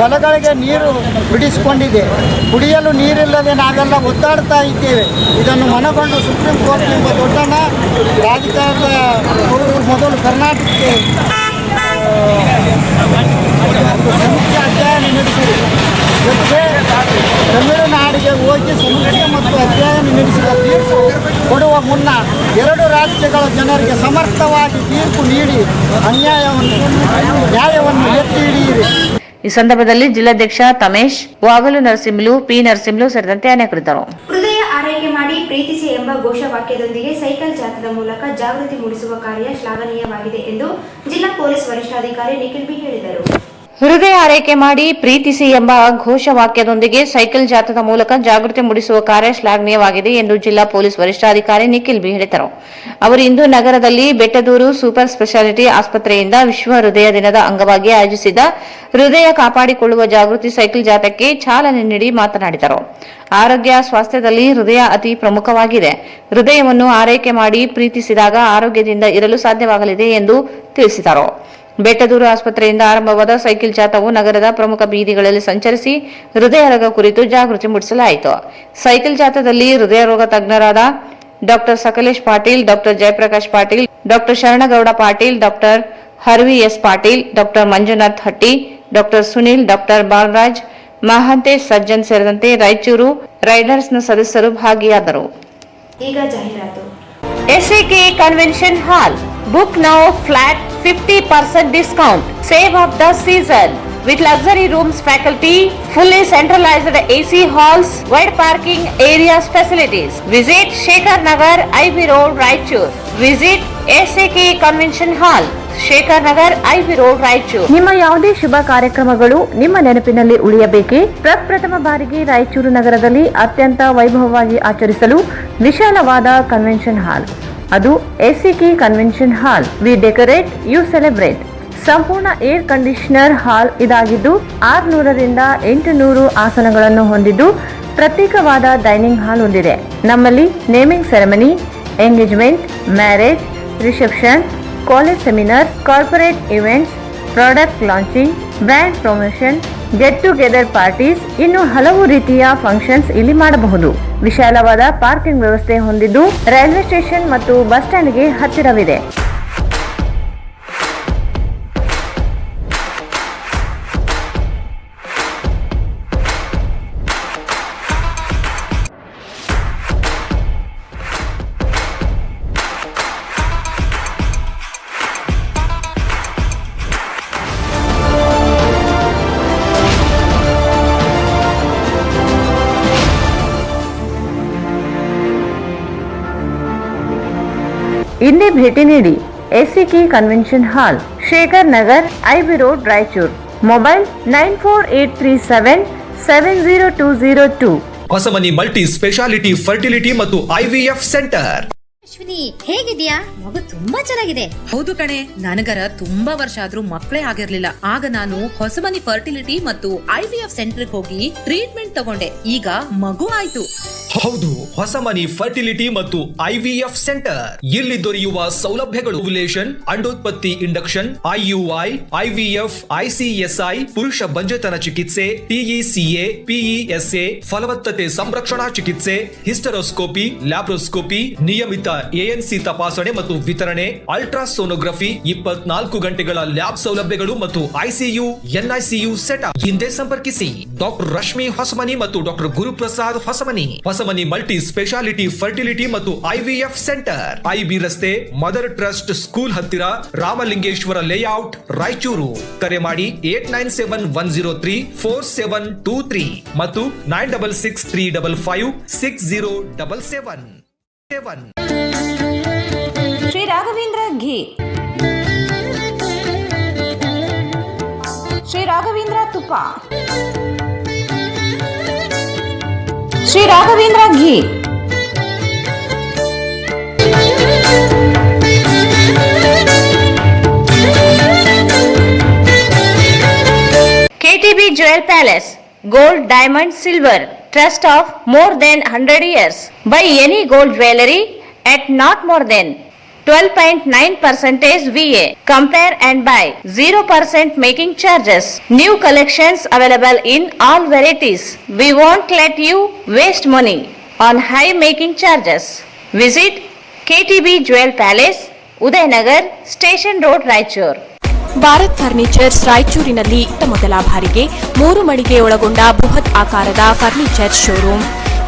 ಹೊಲಗಳಿಗೆ ನೀರು ಬಿಡಿಸಿಕೊಂಡಿದೆ. ಕುಡಿಯಲು ನೀರಿಲ್ಲದೆ ನಾವೆಲ್ಲ ಒದ್ದಾಡ್ತಾ ಇದ್ದೇವೆ. ಇದನ್ನು ಮನಗೊಂಡು ಸುಪ್ರೀಂ ಕೋರ್ಟ್ ಎಂಬ ದೊಡ್ಡನ ಪ್ರಾಧಿಕಾರದ ಮೊದಲು ಕರ್ನಾಟಕಕ್ಕೆ ಒಂದು ಸಮೀಕ್ಷೆ ಅಧ್ಯಯನ ನಡೆಸಿದೆ. ಜೊತೆಗೆ ತಮಿಳುನಾಡಿಗೆ ಹೋಗಿ ಸಮೀಕ್ಷೆ ಮತ್ತು ಅಧ್ಯಯನ ನಡೆಸಿದ ತೀರ್ಪು ಕೊಡುವ ಮುನ್ನ 2 ರಾಜ್ಯಗಳ ಜನರಿಗೆ ಸಮರ್ಥವಾಗಿ ತೀರ್ಪು ನೀಡಿ ನ್ಯಾಯವನ್ನು ಎತ್ತಿ ಹಿಡಿಯಿರಿ. ಈ ಸಂದರ್ಭದಲ್ಲಿ ಜಿಲ್ಲಾಧ್ಯಕ್ಷ ತಮೇಶ್, ವಾಗಲು ನರಸಿಂಹಲು, ಪಿ ನರಸಿಂಹಲು ಸೇರಿದಂತೆ ಅನೇಕರಿದ್ದರು. ಹೃದಯ ಆರೈಕೆ ಮಾಡಿ ಪ್ರೀತಿಸಿ ಎಂಬ ಘೋಷವಾಕ್ಯದೊಂದಿಗೆ ಸೈಕಲ್ ಜಾಥಾದ ಮೂಲಕ ಜಾಗೃತಿ ಮೂಡಿಸುವ ಕಾರ್ಯ ಶ್ಲಾಘನೀಯವಾಗಿದೆ ಎಂದು ಜಿಲ್ಲಾ ಪೊಲೀಸ್ ವರಿಷ್ಠಾಧಿಕಾರಿ ನಿಖಿಲ್ ಬಿ ಹೇಳಿದರು. ಹೃದಯ ಆರೈಕೆ ಮಾಡಿ ಪ್ರೀತಿಸಿ ಎಂಬ ಘೋಷವಾಕ್ಯದೊಂದಿಗೆ ಸೈಕಲ್ ಜಾಥಾದ ಮೂಲಕ ಜಾಗೃತಿ ಮೂಡಿಸುವ ಕಾರ್ಯ ಶ್ಲಾಘನೀಯವಾಗಿದೆ ಎಂದು ಜಿಲ್ಲಾ ಪೊಲೀಸ್ ವರಿಷ್ಠಾಧಿಕಾರಿ ನಿಖಿಲ್ ಬಿ ಹೇಳಿದರು. ಅವರು ಇಂದು ನಗರದಲ್ಲಿ ಬೆಟ್ಟದೂರು ಸೂಪರ್ ಸ್ಪೆಷಾಲಿಟಿ ಆಸ್ಪತ್ರೆಯಿಂದ ವಿಶ್ವ ಹೃದಯ ದಿನದ ಅಂಗವಾಗಿ ಆಯೋಜಿಸಿದ ಹೃದಯ ಕಾಪಾಡಿಕೊಳ್ಳುವ ಜಾಗೃತಿ ಸೈಕಲ್ ಜಾಥಾಕ್ಕೆ ಚಾಲನೆ ನೀಡಿ ಮಾತನಾಡಿದರು. ಆರೋಗ್ಯ ಸ್ವಾಸ್ಥ್ಯದಲ್ಲಿ ಹೃದಯ ಅತಿ ಪ್ರಮುಖವಾಗಿದೆ. ಹೃದಯವನ್ನು ಆರೈಕೆ ಮಾಡಿ ಪ್ರೀತಿಸಿದಾಗ ಆರೋಗ್ಯದಿಂದ ಇರಲು ಸಾಧ್ಯವಾಗಲಿದೆ ಎಂದು ತಿಳಿಸಿದರು. ಬೆಟ್ಟದೂರು ಆಸ್ಪತ್ರೆಯಿಂದ ಆರಂಭವಾದ ಸೈಕಲ್ ಜಾಥಾವು ನಗರದ ಪ್ರಮುಖ ಬೀದಿಗಳಲ್ಲಿ ಸಂಚರಿಸಿ ಹೃದಯ ರೋಗ ಕುರಿತು ಜಾಗೃತಿ ಮೂಡಿಸಲಾಯಿತು. ಸೈಕಲ್ ಜಾಥಾದಲ್ಲಿ ಹೃದಯ ರೋಗ ತಜ್ಞರಾದ doctor Sakalesh Patil, doctor Jayaprakash Patil, doctor Sharanagouda Patil, doctor Harvi S Patil, doctor Manjunath Hatti, doctor Sunil, doctor Balaraj, Mahantesh Sajjan ಸೇರಿದಂತೆ ರಾಯಚೂರು ರೈಡರ್ಸ್ನ ಸದಸ್ಯರು ಭಾಗಿಯಾದರು. ಈಗ ಜಾಹೀರಾತು. SAK Convention Hall. Book now flat 50% discount. Save of the season. With luxury rooms, faculty, fully centralized AC halls, wide parking areas facilities. Visit Shekhar Nagar, IB Road, Raichur. Visit SAK Convention Hall. Shekhar Nagar, IB road, Raichur. ನಿಮ್ಮ ಯಾವುದೇ ಶುಭ ಕಾರ್ಯಕ್ರಮಗಳು ನಿಮ್ಮ ನೆನಪಿನಲ್ಲಿ ಉಳಿಯಬೇಕೇ? ಪ್ರಪ್ರಥಮ ಬಾರಿಗೆ ರಾಯಚೂರು ನಗರದಲ್ಲಿ ಅತ್ಯಂತ ವೈಭವವಾಗಿ ಆಚರಿಸಲು ವಿಶಾಲವಾದ ಕನ್ವೆನ್ಷನ್ ಹಾಲ್, ಅದು SAK convention hall. We decorate, you celebrate. ಸಂಪೂರ್ಣ ಏರ್ ಕಂಡೀಷನರ್ ಹಾಲ್ ಇದಾಗಿದ್ದು 600 ರಿಂದ 800 ಆಸನಗಳನ್ನು ಹೊಂದಿದ್ದು ಪ್ರತ್ಯೇಕವಾದ ಡೈನಿಂಗ್ ಹಾಲ್ ಹೊಂದಿದೆ. ನಮ್ಮಲ್ಲಿ naming ceremony, engagement, marriage, reception, college seminars, corporate events, product launching, brand promotion, get together parties, ಇನ್ನು ಹಲವು ರೀತಿಯ ಫಂಕ್ಷನ್ಸ್ ಇಲ್ಲಿ ಮಾಡಬಹುದು. ವಿಶಾಲವಾದ ಪಾರ್ಕಿಂಗ್ ವ್ಯವಸ್ಥೆ ಹೊಂದಿದ್ದು ರೈಲ್ವೆ ಸ್ಟೇಷನ್ ಮತ್ತು ಬಸ್ ಸ್ಟ್ಯಾಂಡ್ಗೆ ಹತ್ತಿರವಿದೆ. ಇಂದೇ ಭೇಟಿ ನೀಡಿ SAK ಕನ್ವೆನ್ಷನ್ ಹಾಲ್, Shekhar Nagar, IB road, Raichur. Mobile 9483770202. Hosamani multi speciality fertility ಮತ್ತು IVF ಸೆಂಟರ್. ಅಶ್ವಿನಿ, ಹೇಗಿದ್ಯಾ? ಮಗು ತುಂಬಾ ಚೆನ್ನಾಗಿದೆ. ಹೌದು ಕಣೆ, ನನಗರ ತುಂಬಾ ವರ್ಷ ಆದ್ರೂ ಮಕ್ಕಳೇ ಆಗಿರ್ಲಿಲ್ಲ. ಆಗ ನಾನು ಹೊಸಮನಿ ಫರ್ಟಿಲಿಟಿ ಮತ್ತು IVF ಸೆಂಟರ್ ಹೋಗಿ ಟ್ರೀಟ್ಮೆಂಟ್ ತಗೊಂಡೆ. ಈಗ ಮಗು ಆಯ್ತು. ಹೌದು, ಹೊಸಮನಿ ಫರ್ಟಿಲಿಟಿ ಮತ್ತು IVF ಸೆಂಟರ್. ಇಲ್ಲಿ ದೊರೆಯುವ ಸೌಲಭ್ಯಗಳು: ಓವ್ಯುಲೇಷನ್, ಅಂಡೋತ್ಪತ್ತಿ, ಇಂಡಕ್ಷನ್, IUI, IVF, ICSI, ಪುರುಷ ಬಂಜೆತನ ಚಿಕಿತ್ಸೆ, TECA, PESA, ಫಲವತ್ತತೆ ಸಂರಕ್ಷಣಾ ಚಿಕಿತ್ಸೆ, ಹಿಸ್ಟರೋಸ್ಕೋಪಿ, ಲ್ಯಾಬ್ರೋಸ್ಕೋಪಿ, ನಿಯಮಿತ ANC ತಪಾಸಣೆ ಮತ್ತು ವಿತರಣೆ, ಅಲ್ಟ್ರಾಸೋನೋಗ್ರಫಿ, 24 ಗಂಟೆಗಳ ಲ್ಯಾಬ್ ಸೌಲಭ್ಯಗಳು ಮತ್ತು ICU, NICU ಸೆಟಪ್. ಹಿಂದೆ ಸಂಪರ್ಕಿಸಿ ಡಾಕ್ಟರ್ ರಶ್ಮಿ ಹೊಸಮನಿ ಮತ್ತು doctor Guruprasad Hosamani. Hosamani multi speciality fertility ಮತ್ತು IVF ಸೆಂಟರ್, IB ರಸ್ತೆ, ಮದರ್ ಟ್ರಸ್ಟ್ ಸ್ಕೂಲ್ ಹತ್ತಿರ, ರಾಮಲಿಂಗೇಶ್ವರ ಲೇಔಟ್, ರಾಯಚೂರು. ಕರೆ ಮಾಡಿ 8971034723 ಮತ್ತು 9663556077. ಶ್ರೀ ರಾಘವೇಂದ್ರ ಘೀ, ಶ್ರೀ ರಾಘವೇಂದ್ರ ತುಪ್ಪ, ಶ್ರೀ ರಾಘವೇಂದ್ರ ಘೀ. KTB Jewel Palace, Gold, Diamond, Silver, Trust of more than 100 years. Buy any gold jewelry at not more than 12.9% VA. Compare and buy. 0% making charges. New collections available in all varieties. We won't let you waste money on high making charges. Visit KTB Jewel Palace, Udayanagar, Station Road, Raichur. Bharat furnitures ರಾಯಚೂರಿನಲ್ಲಿ ಮೊದಲ ಬಾರಿಗೆ 3 ಮಳಿಗೆ ಒಳಗೊಂಡ ಬೃಹತ್ ಆಕಾರದ furniture showroom.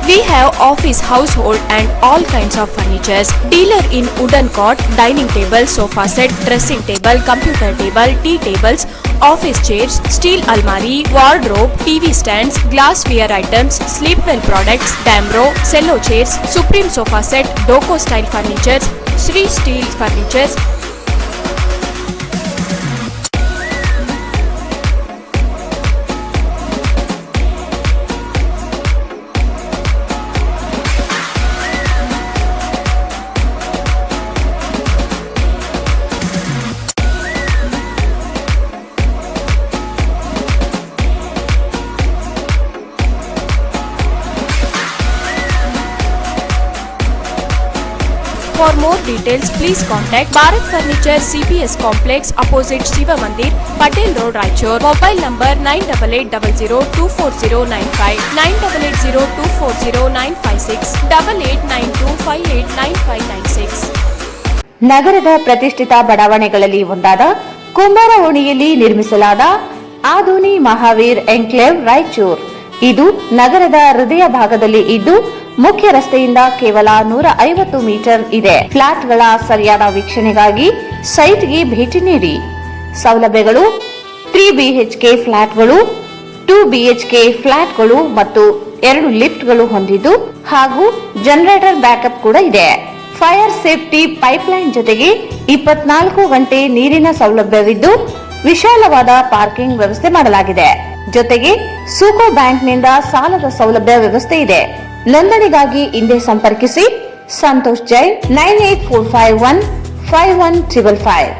We have office, household and all kinds of furnitures. Dealer in wooden cot, dining table, sofa set, dressing table, computer table, tea tables, office chairs, steel almari, wardrobe, TV stands, glassware items, sleepwell products, Damro, cello chairs, Supreme sofa set, Doco style furnitures, Sri Steel furnitures. For more details, please contact Bharat Furniture CPS Complex opposite Shiva Mandir, Patel Road, Raichur. Mobile number 9880240959, 9880240956, 8892589596. ನಗರದ ಪ್ರತಿಷ್ಠಿತ ಬಡಾವಣೆಗಳಲ್ಲಿ ಒಂದಾದ ಕುಂಬಾರ ಓಣಿಯಲ್ಲಿ ನಿರ್ಮಿಸಲಾದ ಆಧುನಿ Mahavir enclave Raichur. ಇದು ನಗರದ ಹೃದಯ ಭಾಗದಲ್ಲಿ ಇದ್ದು ಮುಖ್ಯ ರಸ್ತೆಯಿಂದ ಕೇವಲ 150 ಮೀಟರ್ ಇದೆ. ಫ್ಲಾಟ್ಗಳ ಸರಿಯಾದ ವೀಕ್ಷಣೆಗಾಗಿ ಸೈಟ್ಗೆ ಭೇಟಿ ನೀಡಿ. ಸೌಲಭ್ಯಗಳು 3 BHK ಫ್ಲಾಟ್ಗಳು, 2 BHK ಫ್ಲಾಟ್ಗಳು ಮತ್ತು 2 ಲಿಫ್ಟ್ಗಳು ಹೊಂದಿದ್ದು ಹಾಗೂ ಜನರೇಟರ್ ಬ್ಯಾಕಪ್ ಕೂಡ ಇದೆ. ಫೈರ್ ಸೇಫ್ಟಿ ಪೈಪ್ಲೈನ್ ಜೊತೆಗೆ 24 ಗಂಟೆ ನೀರಿನ ಸೌಲಭ್ಯವಿದ್ದು ವಿಶಾಲವಾದ ಪಾರ್ಕಿಂಗ್ ವ್ಯವಸ್ಥೆ ಮಾಡಲಾಗಿದೆ. ಜೊತೆಗೆ ಸೂಕೋ ಬ್ಯಾಂಕ್ನಿಂದ ಸಾಲದ ಸೌಲಭ್ಯ ವ್ಯವಸ್ಥೆ ಇದೆ. ನೋಂದಣಿಗಾಗಿ ಹಿಂದೆ ಸಂಪರ್ಕಿಸಿ ಸಂತೋಷ್ ಜೈನ್ 9845151555.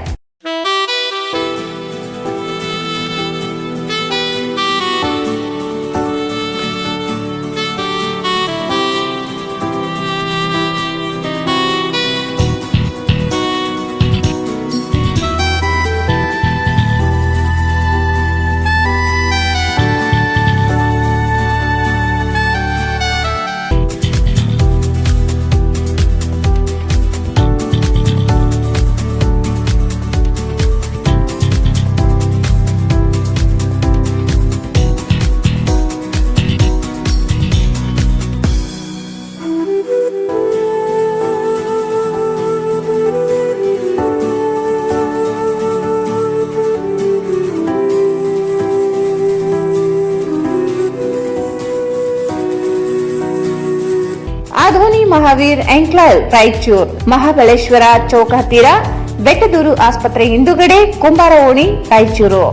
ಆಧುನಿ ಮಹಾವೀರ್ ಎನ್ಕ್ಲೇವ್ ರಾಯಚೂರ್, ಮಹಾಬಲೇಶ್ವರ ಚೌಕ ಹತ್ತಿರ, ಬೆಟ್ಟದೂರು ಆಸ್ಪತ್ರೆ ಹಿಂದುಗಡೆ, ಕುಂಬಾರ ಓಣಿ, ರಾಯಚೂರು.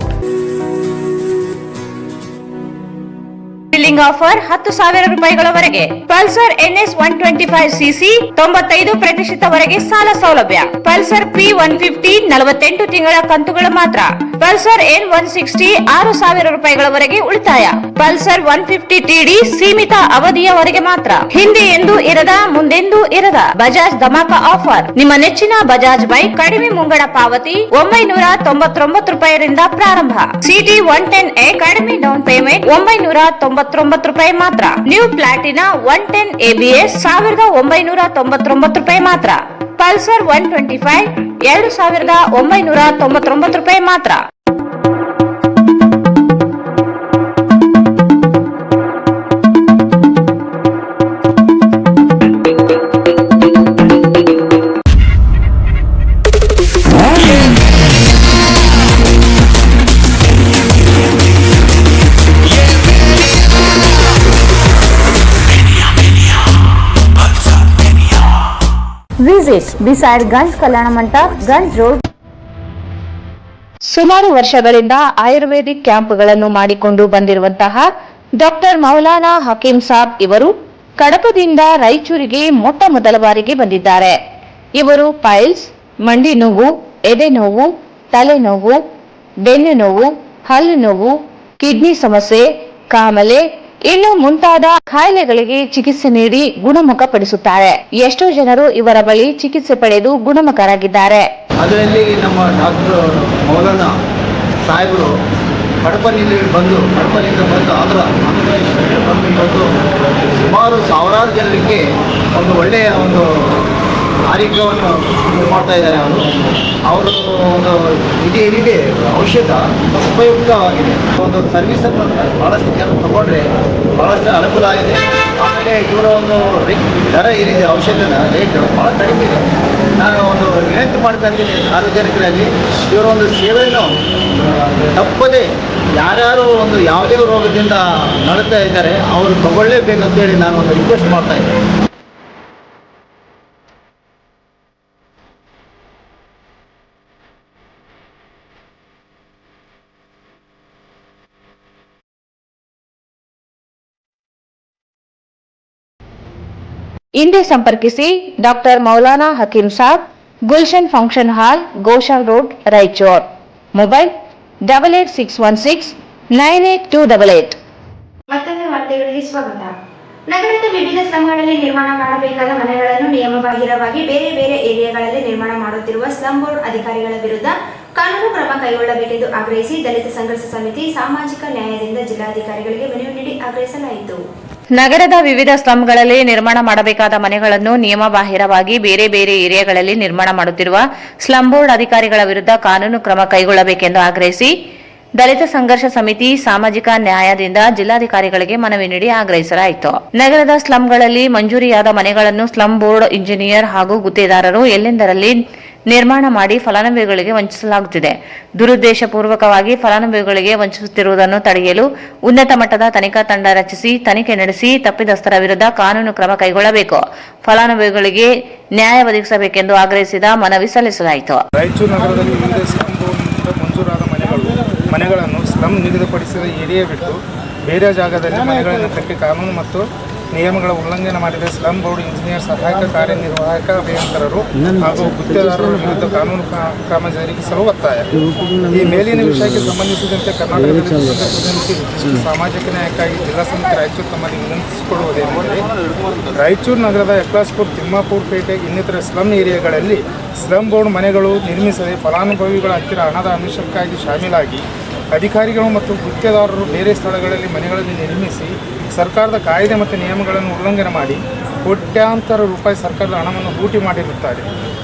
ಬಿಲ್ಲಿಂಗ್ ಆಫರ್ 10,000 ರೂಪಾಯಿಗಳವರೆಗೆ. ಪಲ್ಸರ್ NS 125cc 95% ಸಾಲ ಸೌಲಭ್ಯ. ಪಲ್ಸರ್ P150 48 ತಿಂಗಳ ಕಂತುಗಳು ಮಾತ್ರ. ಪಲ್ಸರ್ N160 6,000 ರೂಪಾಯಿಗಳವರೆಗೆ ಉಳಿತಾಯ. ಪಲ್ಸರ್ 150 TD ಸೀಮಿತ ಅವಧಿಯವರೆಗೆ ಮಾತ್ರ. ಹಿಂದೆ ಎಂದು ಇರದ, ಮುಂದೆಂದೂ ಇರದ ಬಜಾಜ್ ಧಮಾಕ ಆಫರ್. ನಿಮ್ಮ ನೆಚ್ಚಿನ ಬಜಾಜ್ ಬೈಕ್ ಕಡಿಮೆ ಮುಂಗಡ ಪಾವತಿ 999 ರೂಪಾಯಿರಿಂದ ಪ್ರಾರಂಭ. CT 110A ಕಡಿಮೆ ಡೌನ್ ಪೇಮೆಂಟ್ 999 ರೂಪಾಯಿ ಮಾತ್ರ. ನ್ಯೂ ಪ್ಲಾಟಿನಾ 110 ABS 1999 ರೂಪಾಯಿ ಮಾತ್ರ. ಪಲ್ಸರ್ 125 2,999 ರೂಪಾಯಿ ಮಾತ್ರ. Visit beside Ganj Kalyana Mantapa, Ganj road. ಸುಮಾರು ವರ್ಷಗಳಿಂದ ಆಯುರ್ವೇದಿಕ್ ಕ್ಯಾಂಪ್ಗಳನ್ನು ಮಾಡಿಕೊಂಡು ಬಂದಿರುವಂತಹ ಡಾಕ್ಟರ್ ಮೌಲಾನಾ ಹಕೀಂ ಸಾಬ್ ಇವರು ಕಡಪದಿಂದ ರಾಯಚೂರಿಗೆ ಮೊಟ್ಟ ಮೊದಲ ಬಾರಿಗೆ ಬಂದಿದ್ದಾರೆ. ಇವರು ಪೈಲ್ಸ್, ಮಂಡಿ ನೋವು, ಎದೆ ನೋವು, ತಲೆನೋವು, ಬೆನ್ನು ನೋವು, ಹಲ್ಲು ನೋವು, ಕಿಡ್ನಿ ಸಮಸ್ಯೆ, ಕಾಮಲೆ ಇನ್ನು ಮುಂತಾದ ಕಾಯಿಲೆಗಳಿಗೆ ಚಿಕಿತ್ಸೆ ನೀಡಿ ಗುಣಮುಖಪಡಿಸುತ್ತಾರೆ. ಎಷ್ಟೋ ಜನರು ಇವರ ಬಳಿ ಚಿಕಿತ್ಸೆ ಪಡೆದು ಗುಣಮುಖರಾಗಿದ್ದಾರೆ. ಅದರಲ್ಲಿ ನಮ್ಮ ಡಾಕ್ಟರ್ ಮೌಲಾನಾ ಸಾಹೇಬರು ಕಡಪನಿಂದ ಬಂದು ಸುಮಾರು ಸಾವಿರಾರು ಜನರಿಗೆ ಒಂದು ಒಳ್ಳೆಯ ಒಂದು ಆರೋಗ್ಯವನ್ನು ಮಾಡ್ತಾ ಇದ್ದಾರೆ. ಅವರು ಒಂದು ಇಡೀ ಔಷಧ ಉಪಯುಕ್ತವಾಗಿದೆ. ಒಂದು ಸರ್ವಿಸನ್ನು ಭಾಳಷ್ಟು ಜನ ತಗೊಂಡ್ರೆ ಭಾಳಷ್ಟು ಅನುಕೂಲ ಆಗಿದೆ. ಆಮೇಲೆ ಇವರ ಒಂದು ದರ ಏನಿದೆ ಔಷಧದ ರೇಟ್ ಭಾಳ ಕಡಿಮೆ ಇದೆ. ನಾನು ಒಂದು ವಿನಂತಿ ಮಾಡ್ತಾ ಇದ್ದೀನಿ ಸಾರ್ವಜನಿಕರಲ್ಲಿ, ಇವರ ಒಂದು ಸೇವೆಯನ್ನು ತಪ್ಪದೆ ಯಾರ್ಯಾರು ಒಂದು ಯಾವುದೇ ರೋಗದಿಂದ ನಡುತ್ತಾ ಇದ್ದಾರೆ ಅವರು ತಗೊಳ್ಳೇಬೇಕಂತೇಳಿ ನಾನು ಒಂದು ರಿಕ್ವೆಸ್ಟ್ ಮಾಡ್ತಾ ಇದ್ದೀನಿ. ಹಿಂದೆ ಸಂಪರ್ಕಿಸಿ doctor Maulana Hakeem Sab, Gulshan function hall, Goshal road, Raichur. Mobile 8861698288. ಮತ್ತೊಮ್ಮೆ ವಾರ್ತೆಗಳಿಗೆ ಸ್ವಾಗತ. ನಗರದ ವಿವಿಧ ಸ್ಲಂಗಳಲ್ಲಿ ನಿರ್ಮಾಣ ಮಾಡಬೇಕಾದ ಮನೆಗಳನ್ನು ನಿಯಮಬಾಹಿರವಾಗಿ ಬೇರೆ ಬೇರೆ ಏರಿಯಾಗಳಲ್ಲಿ ನಿರ್ಮಾಣ ಮಾಡುತ್ತಿರುವ ಸ್ಲಂ ಬೋರ್ಡ್ ಅಧಿಕಾರಿಗಳ ವಿರುದ್ಧ ಕಾನೂನು ಕ್ರಮ ಕೈಗೊಳ್ಳಬೇಕೆಂದು ಆಗ್ರಹಿಸಿ ದಲಿತ ಸಂಘರ್ಷ ಸಮಿತಿ ಸಾಮಾಜಿಕ ನ್ಯಾಯದಿಂದ ಜಿಲ್ಲಾಧಿಕಾರಿಗಳಿಗೆ ಮನವಿ ನೀಡಿ ಆಗ್ರಹಿಸಲಾಯಿತು. ನಗರದ ವಿವಿಧ ಸ್ಲಂಗಳಲ್ಲಿ ನಿರ್ಮಾಣ ಮಾಡಬೇಕಾದ ಮನೆಗಳನ್ನು ನಿಯಮಬಾಹಿರವಾಗಿ ಬೇರೆ ಬೇರೆ ಏರಿಯಾಗಳಲ್ಲಿ ನಿರ್ಮಾಣ ಮಾಡುತ್ತಿರುವ ಸ್ಲಂ ಬೋರ್ಡ್ ಅಧಿಕಾರಿಗಳ ವಿರುದ್ಧ ಕಾನೂನು ಕ್ರಮ ಕೈಗೊಳ್ಳಬೇಕೆಂದು ಆಗ್ರಹಿಸಿ ದಲಿತ ಸಂಘರ್ಷ ಸಮಿತಿ ಸಾಮಾಜಿಕ ನ್ಯಾಯದಿಂದ ಜಿಲ್ಲಾಧಿಕಾರಿಗಳಿಗೆ ಮನವಿ ನೀಡಿ ಆಗ್ರಹಿಸಲಾಯಿತು. ನಗರದ ಸ್ಲಂಗಳಲ್ಲಿ ಮಂಜೂರಿಯಾದ ಮನೆಗಳನ್ನು ಸ್ಲಂ ಬೋರ್ಡ್ ಇಂಜಿನಿಯರ್ ಹಾಗೂ ಗುತ್ತೇದಾರರು ಎಲ್ಲೆಂದರಲ್ಲಿ ನಿರ್ಮಾಣ ಮಾಡಿ ಫಲಾನುಭವಿಗಳಿಗೆ ವಂಚಿಸಲಾಗುತ್ತಿದೆ. ದುರುದ್ದೇಶಪೂರ್ವಕವಾಗಿ ಫಲಾನುಭವಿಗಳಿಗೆ ವಂಚಿಸುತ್ತಿರುವುದನ್ನು ತಡೆಯಲು ಉನ್ನತ ಮಟ್ಟದ ತನಿಖಾ ತಂಡ ರಚಿಸಿ ತನಿಖೆ ನಡೆಸಿ ತಪ್ಪಿತಸ್ಥರ ವಿರುದ್ಧ ಕಾನೂನು ಕ್ರಮ ಕೈಗೊಳ್ಳಬೇಕು. ಫಲಾನುಭವಿಗಳಿಗೆ ನ್ಯಾಯ ಒದಗಿಸಬೇಕೆಂದು ಆಗ್ರಹಿಸಿದ ಮನವಿ ಸಲ್ಲಿಸಲಾಯಿತು. ರಾಯಚೂರು ನಗರದಲ್ಲಿ ವಿವಿಧ ಸ್ಲಂ ಬೋರ್ಡ್ನಿಂದ ಮಂಜೂರಾದ ಮನೆಗಳನ್ನು ಸ್ಲಂ ನಿಗದಿಪಡಿಸಿದ ಏರಿಯಾ ಬಿಟ್ಟು ಬೇರೆ ಜಾಗದಲ್ಲಿ ಮನೆಗಳನ್ನು ಕಟ್ಟಿ ಕಾನೂನು ಮತ್ತು ನಿಯಮಗಳ ಉಲ್ಲಂಘನೆ ಮಾಡಿದ ಸ್ಲಂ ಬೋರ್ಡ್ ಇಂಜಿನಿಯರ್, ಸಹಾಯಕ ಕಾರ್ಯನಿರ್ವಾಹಕ ಅಭಿಯಂತರರು ಹಾಗೂ ಗುತ್ತೇದಾರರ ವಿರುದ್ಧ ಕಾನೂನು ಕ್ರಮ ಜರುಗಿಸಲು ಒತ್ತಾಯ. ಈ ಮೇಲಿನ ವಿಷಯಕ್ಕೆ ಸಂಬಂಧಿಸಿದಂತೆ ಕರ್ನಾಟಕದಲ್ಲಿ ಸಾಮಾಜಿಕ ನ್ಯಾಯಕ್ಕಾಗಿ ಜಿಲ್ಲಾ ಸಮಿತಿ ರಾಯಚೂರು ತಮ್ಮಲ್ಲಿ ವಿನಂತಿಸಿಕೊಳ್ಳುವುದೇನೆಂದರೆ, ರಾಯಚೂರು ನಗರದ ಎಕ್ಲಾಸ್ಪುರ್, ತಿಮ್ಮಾಪುರ ಪೇಟೆ ಇನ್ನಿತರ ಸ್ಲಂ ಏರಿಯಾಗಳಲ್ಲಿ ಸ್ಲಂ ಬೋರ್ಡ್ ಮನೆಗಳು ನಿರ್ಮಿಸದೆ ಫಲಾನುಭವಿಗಳ ಹತ್ತಿರ ಹಣದ ಅಂಶಕ್ಕಾಗಿ ಶಾಮೀಲಾಗಿ ಅಧಿಕಾರಿಗಳು ಮತ್ತು ಗುತ್ತೇದಾರರು ಬೇರೆ ಸ್ಥಳಗಳಲ್ಲಿ ಮನೆಗಳನ್ನು ನಿರ್ಮಿಸಿ ಸರ್ಕಾರದ ಕಾಯ್ದೆ ಮತ್ತು ನಿಯಮಗಳನ್ನು ಉಲ್ಲಂಘನೆ ಮಾಡಿ ಕೋಟ್ಯಾಂತರ ರೂಪಾಯಿ ಸರ್ಕಾರದ ಹಣವನ್ನು ಲೂಟಿ ಮಾಡಿರುತ್ತಾರೆ.